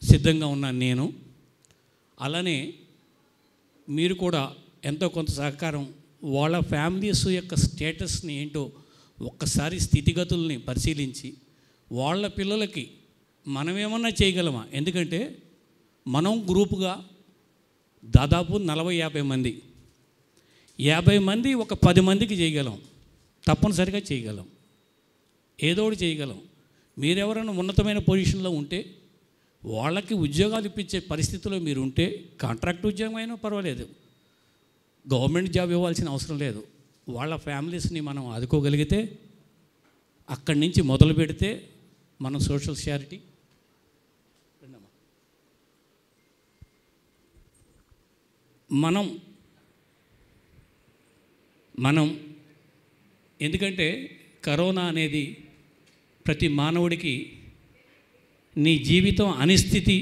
సిద్ధంగా ఉన్నాను నేను. అలానే మీరు కూడా ఎంతో కొంత సహకారం, వాళ్ళ ఫ్యామిలీస్ యొక్క స్టేటస్ని ఏంటో ఒక్కసారి స్థితిగతుల్ని పరిశీలించి వాళ్ళ పిల్లలకి మనం ఏమన్నా చేయగలమా? ఎందుకంటే మనం గ్రూపుగా దాదాపు 40-50 మంది, 50 మంది ఒక 10 మందికి చేయగలం, తప్పనిసరిగా చేయగలం, ఏదో ఒకటి చేయగలం. మీరెవరైనా ఉన్నతమైన పొజిషన్లో ఉంటే వాళ్ళకి ఉద్యోగాలు ఇప్పించే పరిస్థితిలో మీరు ఉంటే, కాంట్రాక్ట్ ఉద్యోగం అయినా పర్వాలేదు, గవర్నమెంట్ జాబ్ ఇవ్వాల్సిన అవసరం లేదు, వాళ్ళ ఫ్యామిలీస్ని మనం ఆదుకోగలిగితే, అక్కడి నుంచి మొదలు పెడితే మనం సోషల్ చారిటీ మనం ఎందుకంటే కరోనా అనేది ప్రతి మానవుడికి నీ జీవితం అనిస్థితి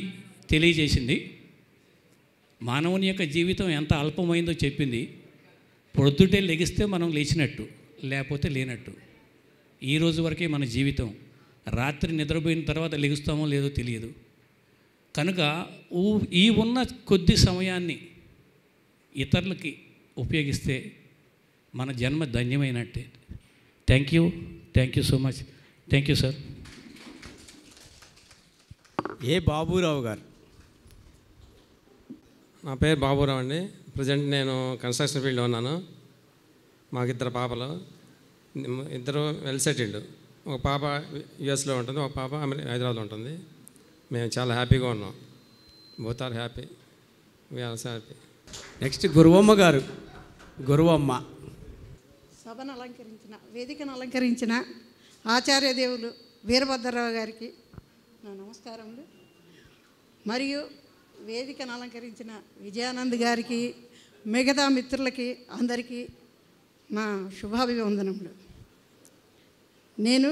తెలియజేసింది. మానవుని యొక్క జీవితం ఎంత అల్పమైందో చెప్పింది. పొద్దుటే లెగిస్తే మనం లేచినట్టు, లేకపోతే లేనట్టు. ఈ రోజు వరకే మన జీవితం. రాత్రి నిద్రపోయిన తర్వాత లెగుస్తామో లేదో తెలియదు. కనుక ఈ ఉన్న కొద్ది సమయాన్ని ఇతరులకి ఉపయోగిస్తే మన జన్మ ధన్యమైనట్టే. Thank you so much. Thank you sir. A Baburao garu. నా పేరు బాబురావు అండి. ప్రజెంట్ నేను కన్స్ట్రక్షన్ ఫీల్డ్లో ఉన్నాను. మాకు 2 పాపలు, 2 వెల్ సెటిల్డ్. ఒక పాప యుఎస్లో ఉంటుంది, ఒక పాప హైదరాబాద్లో ఉంటుంది. మేము చాలా హ్యాపీగా ఉన్నాం. Both are happy, we are happy. Next Guruvamma garu. Guruvamma. సభను అలంకరించిన, వేదికను అలంకరించిన ఆచార్య దేవులు వీరభద్రరావు గారికి నా నమస్కారములు. మరియు వేదికను అలంకరించిన విజయానంద్ గారికి, మిగతా మిత్రులకి అందరికీ నా శుభాభివందనములు. నేను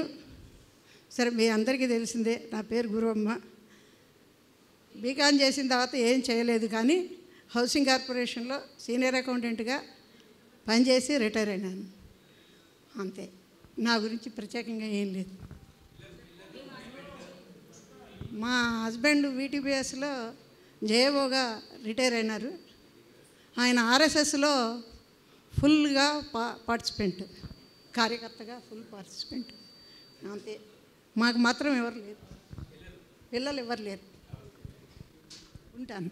మీ అందరికీ తెలిసిందే, నా పేరు గురువమ్మ. బీకాన్ చేసిన తర్వాత ఏం చేయలేదు, కానీ హౌసింగ్ కార్పొరేషన్లో సీనియర్ అకౌంటెంట్గా పనిచేసి రిటైర్ అయినాను. అంతే, నా గురించి ప్రత్యేకంగా ఏం లేదు. మా హస్బెండ్ వీటీపీఎస్లో జేఓగా రిటైర్ అయినారు. ఆయన ఆర్ఎస్ఎస్లో ఫుల్గా పార్టిసిపెంట్, కార్యకర్తగా ఫుల్ పార్టిసిపెంట్. అంతే, మాకు మాత్రం ఎవరు లేరు, పిల్లలు ఎవరు లేరు. ఉంటాను.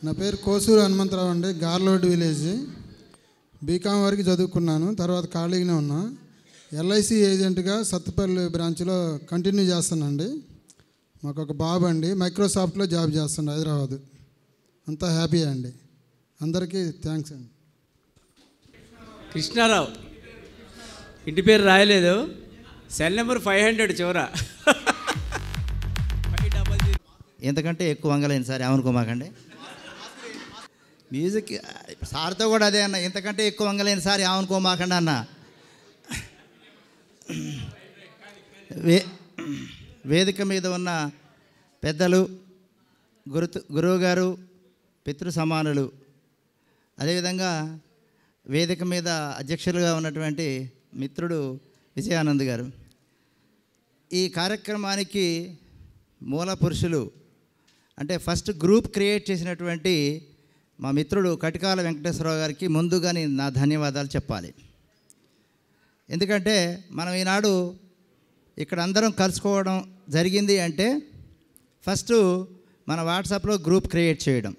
నా పేరు కోసూరు హనుమంతరావు అండి, గార్లోడ్ విలేజ్. బీకామ్ వరకు చదువుకున్నాను, తర్వాత ఖాళీగానే ఉన్నా. ఎల్ఐసి ఏజెంట్గా సత్తుపల్లి బ్రాంచ్లో కంటిన్యూ చేస్తానండి. మాకు ఒక బాబు అండి, మైక్రోసాఫ్ట్లో జాబ్ చేస్తాను హైదరాబాద్. అంతా హ్యాపీ అండి. అందరికీ థ్యాంక్స్ అండి. కృష్ణారావు. ఇంటి పేరు రాయలేదు, సెల్ నెంబర్ 500 చివర. ఎంతకంటే ఎక్కువ వంగలేను సార్, ఏమనుకోమాకండి. మ్యూజిక్ సార్తో కూడా అదే అన్న, ఇంతకంటే ఎక్కువ వంగలేను సార్, ఏమనుకోమాకండి అన్న. వేదిక మీద ఉన్న పెద్దలు, గురువు గారు, పితృ సమానులు, అదేవిధంగా వేదిక మీద అధ్యక్షులుగా ఉన్నటువంటి మిత్రుడు విజయానంద్ గారు, ఈ కార్యక్రమానికి మూల పురుషులు అంటే ఫస్ట్ గ్రూప్ క్రియేట్ చేసినటువంటి మా మిత్రుడు కటికాల వెంకటేశ్వరరావు గారికి ముందుగా నేను నా ధన్యవాదాలు చెప్పాలి. ఎందుకంటే మనం ఈనాడు ఇక్కడ అందరం కలుసుకోవడం జరిగింది అంటే ఫస్ట్ మన వాట్సాప్లో గ్రూప్ క్రియేట్ చేయడం.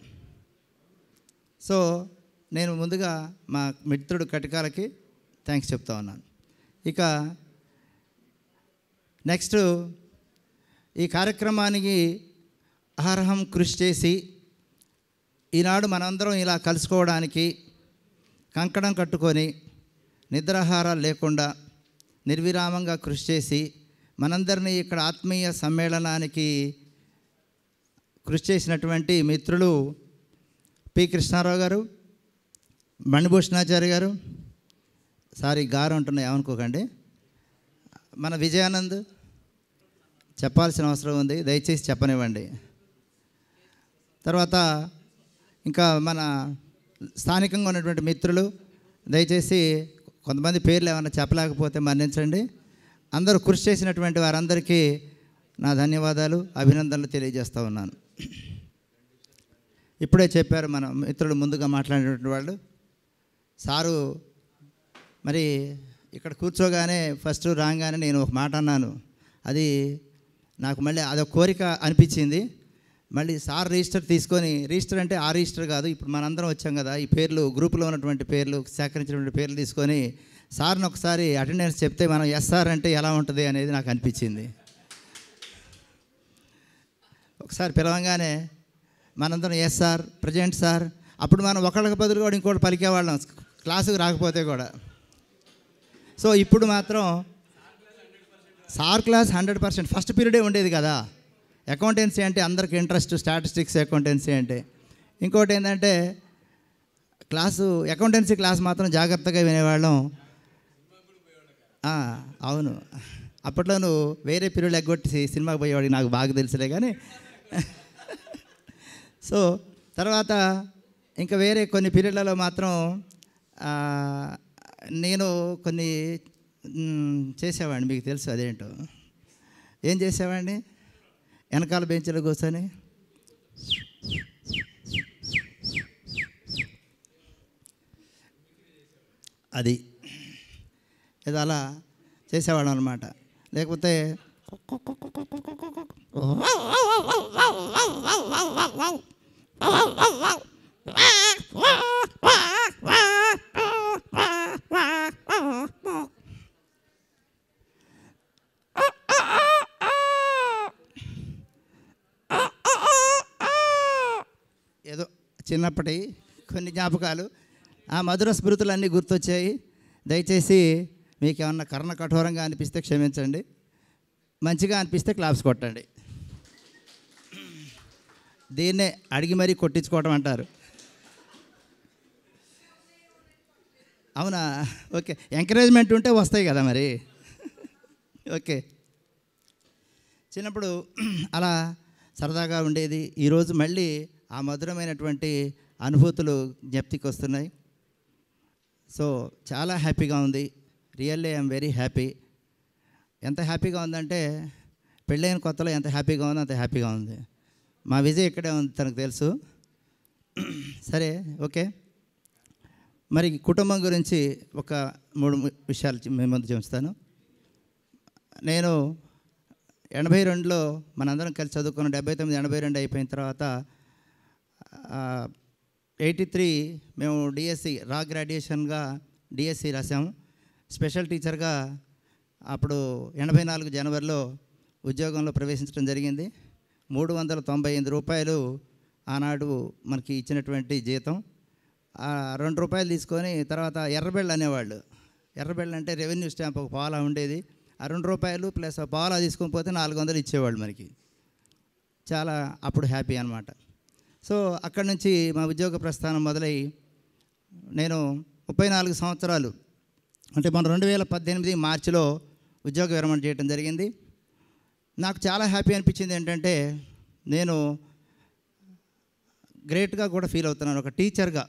సో నేను ముందుగా మా మిత్రుడు కటికాలకి థ్యాంక్స్ చెప్తా ఉన్నాను. ఇక నెక్స్ట్ ఈ కార్యక్రమానికి అహర్హం కృషి చేసి ఈనాడు మనందరం ఇలా కలుసుకోవడానికి కంకణం కట్టుకొని నిద్రాహారాలు లేకుండా నిర్విరామంగా కృషి చేసి మనందరినీ ఇక్కడ ఆత్మీయ సమ్మేళనానికి కృషి చేసినటువంటి మిత్రులు పి కృష్ణారావు గారు, మణిభూషణాచారి గారు, గారు అంటున్నా ఏమనుకోకండి, మన విజయానంద్ చెప్పాల్సిన అవసరం ఉంది, దయచేసి చెప్పనివ్వండి. తర్వాత ఇంకా మన స్థానికంగా ఉన్నటువంటి మిత్రులు, దయచేసి కొంతమంది పేర్లు ఏమైనా చెప్పలేకపోతే మన్నించండి. అందరూ కృషి చేసినటువంటి వారందరికీ నా ధన్యవాదాలు, అభినందనలు తెలియజేస్తూ ఉన్నాను. ఇప్పుడే చెప్పారు మన మిత్రులు ముందుగా మాట్లాడినటువంటి వాళ్ళు. సారు మరి ఇక్కడ కూర్చోగానే ఫస్ట్ రాగానే నేను ఒక మాట అన్నాను, అది నాకు మళ్ళీ అదొక కోరిక అనిపించింది. మళ్ళీ సార్ రిజిస్టర్ తీసుకొని, రిజిస్టర్ అంటే ఆ రిజిస్టర్ కాదు, ఇప్పుడు మనందరం వచ్చాం కదా, ఈ పేర్లు గ్రూపులో ఉన్నటువంటి పేర్లు సేకరించినటువంటి పేర్లు తీసుకొని సార్ని ఒకసారి అటెండెన్స్ చెప్తే మనం ఎస్ఆర్ అంటే ఎలా ఉంటుంది అనేది నాకు అనిపించింది. ఒకసారి పిలవంగానే మనందరం ఎస్ఆర్ ప్రజెంట్ సార్, అప్పుడు మనం ఒకళ్ళకి బదులు కూడా ఇంకోటి పలికేవాళ్ళం క్లాసుకు రాకపోతే కూడా. సో ఇప్పుడు మాత్రం సార్ క్లాస్ 100%. ఫస్ట్ పీరియడే ఉండేది కదా. అకౌంటెన్సీ అంటే అందరికి ఇంట్రెస్ట్, స్టాటిస్టిక్స్ అకౌంటెన్సీ అంటే. ఇంకోటి ఏంటంటే అకౌంటెన్సీ క్లాస్ మాత్రం జాగ్రత్తగా వినేవాళ్ళం. అవును, అప్పట్లో నువ్వు వేరే పీరియడ్ ఎగ్గొట్టి సినిమాకి పోయేవాడికి నాకు బాగా తెలుసులే కానీ. సో తర్వాత ఇంకా వేరే కొన్ని పీరియడ్లలో మాత్రం నేను కొన్ని చేసేవాడిని, మీకు తెలుసు అదేంటో. ఏం చేసేవాడిని? వెనకాల బెంచ్లో కూర్చొని అది ఏదో అలా చేసేవాళ్ళం అనమాట. లేకపోతే ఏదో చిన్నప్పటి కొన్ని జ్ఞాపకాలు, ఆ మధుర స్మృతులన్నీ గుర్తొచ్చాయి. దయచేసి మీకు ఏమన్నా కర్ణ కఠోరంగా అనిపిస్తే క్షమించండి, మంచిగా అనిపిస్తే క్లాప్స్ కొట్టండి. దీన్నే అడిగి మరీ కొట్టించుకోవటం అంటారు. అవునా? ఓకే, ఎంకరేజ్మెంట్ ఉంటే వస్తాయి కదా మరి. ఓకే, చిన్నప్పుడు అలా సరదాగా ఉండేది. ఈరోజు మళ్ళీ ఆ మధురమైనటువంటి అనుభూతులు జ్ఞప్తికి వస్తున్నాయి. సో చాలా హ్యాపీగా ఉంది. Really I'm very happy. ఎంత హ్యాపీగా ఉందంటే పెళ్ళైన కొత్తలో ఎంత హ్యాపీగా ఉందో అంత హ్యాపీగా ఉంది. మా విజయ్ ఇక్కడే ఉంది, తనకు తెలుసు. సరే, ఓకే. మరి కుటుంబం గురించి ఒక 3 విషయాలు మీ ముందు చూస్తాను. నేను 82లో మనందరం కలిసి చదువుకున్న 79, 82 అయిపోయిన తర్వాత 83 మేము డిఎస్సి రా గ్రాడ్యుయేషన్గా డిఎస్సి రాసాము. స్పెషల్ టీచర్గా అప్పుడు 84 జనవరిలో ఉద్యోగంలో ప్రవేశించడం జరిగింది. 395 రూపాయలు ఆనాడు మనకి ఇచ్చినటువంటి జీతం. 2 రూపాయలు తీసుకొని తర్వాత ఎర్రబెళ్ళు అనేవాళ్ళు. ఎర్రబెళ్ళు అంటే రెవెన్యూ స్టాంప్, ఒక పాలా ఉండేది. ఆ 2 రూపాయలు ప్లస్ పాలా తీసుకొని పోతే 400 ఇచ్చేవాళ్ళు మనకి. చాలా అప్పుడు హ్యాపీ అనమాట. సో అక్కడి నుంచి మా ఉద్యోగ ప్రస్థానం మొదలై నేను 34 సంవత్సరాలు, అంటే మన 2018 మార్చిలో ఉద్యోగ విరమణ చేయడం జరిగింది. నాకు చాలా హ్యాపీ అనిపించింది ఏంటంటే, నేను గ్రేట్గా కూడా ఫీల్ అవుతున్నాను ఒక టీచర్గా.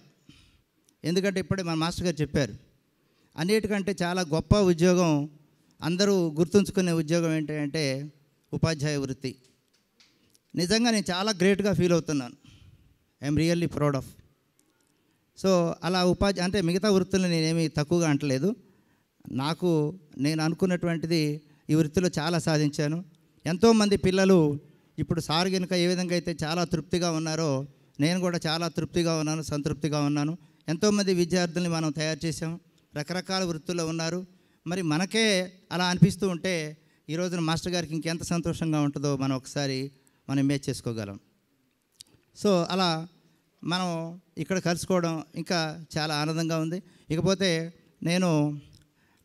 ఎందుకంటే ఇప్పుడే మన మాస్టర్ గారు చెప్పారు, అన్నిటికంటే చాలా గొప్ప ఉద్యోగం, అందరూ గుర్తుంచుకునే ఉద్యోగం ఏంటంటే ఉపాధ్యాయ వృత్తి. నిజంగా నేను చాలా గ్రేట్గా ఫీల్ అవుతున్నాను. I'm really proud of. So అలా అంటే మిగతా వృత్తులను నేనేమి తక్కువగా అంటలేదు. నేను అనుకున్నటువంటిది ఈ వృత్తిలో చాలా సాధించాను. ఎంతోమంది పిల్లలు ఇప్పుడు సార్ కనుక ఏ విధంగా అయితే చాలా తృప్తిగా ఉన్నారో, నేను కూడా చాలా తృప్తిగా ఉన్నాను, సంతృప్తిగా ఉన్నాను. ఎంతోమంది విద్యార్థుల్ని మనం తయారు చేసాం, రకరకాల వృత్తుల్లో ఉన్నారు. మరి మనకే అలా అనిపిస్తూ ఉంటే ఈ రోజున మాస్టర్ గారికి ఇంకెంత సంతోషంగా ఉంటుందో మనం ఒకసారి ఇమేజ్ చేసుకోగలం. సో అలా మనం ఇక్కడ కలుసుకోవడం ఇంకా చాలా ఆనందంగా ఉంది. ఇకపోతే నేను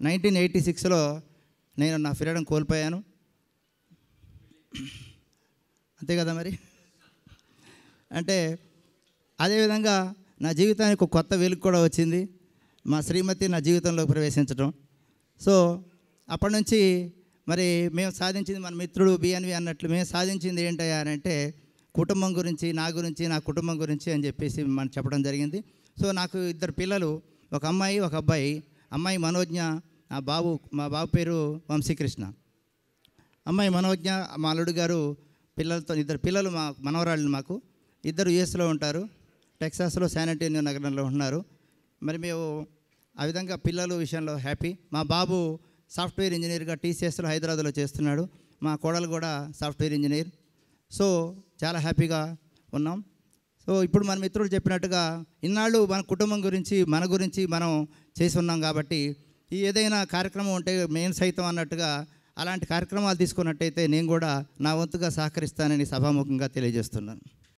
1986లో నేను నా ఫ్రీడమ్ కోల్పోయాను, అంతే కదా మరి. అంటే అదేవిధంగా నా జీవితానికి ఒక కొత్త వెలుగు కూడా వచ్చింది, మా శ్రీమతి నా జీవితంలో ప్రవేశించడం. సో అప్పటి నుంచి మరి మేము సాధించింది, మన మిత్రుడు బిఎన్వి అన్నట్లు మేము సాధించింది ఏంటయ్యా అని అంటే కుటుంబం గురించి, నా గురించి, నా కుటుంబం గురించి అని చెప్పేసి మనం చెప్పడం జరిగింది. సో నాకు 2 పిల్లలు, ఒక అమ్మాయి ఒక అబ్బాయి. అమ్మాయి మనోజ్ఞ, మా బాబు పేరు వంశీకృష్ణ. అమ్మాయి మనోజ్ఞ, మా అల్లుడు గారు పిల్లలతో 2 పిల్లలు మా మనవరాళ్ళు మాకు. 2 యుఎస్లో ఉంటారు, టెక్సాస్లో శాన్ అంటోనియో నగరంలో ఉంటున్నారు. మరి మేము ఆ విధంగా పిల్లల విషయంలో హ్యాపీ. మా బాబు సాఫ్ట్వేర్ ఇంజనీర్గా టీసీఎస్లో హైదరాబాద్లో చేస్తున్నాడు. మా కోడలు కూడా సాఫ్ట్వేర్ ఇంజనీర్. సో చాలా హ్యాపీగా ఉన్నాం. సో ఇప్పుడు మన మిత్రులు చెప్పినట్టుగా ఇన్నాళ్ళు మన కుటుంబం గురించి, మన గురించి మనం చేసి ఉన్నాం కాబట్టి ఈ ఏదైనా కార్యక్రమం ఉంటే మేము సైతం అన్నట్టుగా అలాంటి కార్యక్రమాలు తీసుకున్నట్టయితే నేను కూడా నా వంతుగా సహకరిస్తానని సభాముఖంగా తెలియజేస్తున్నాను.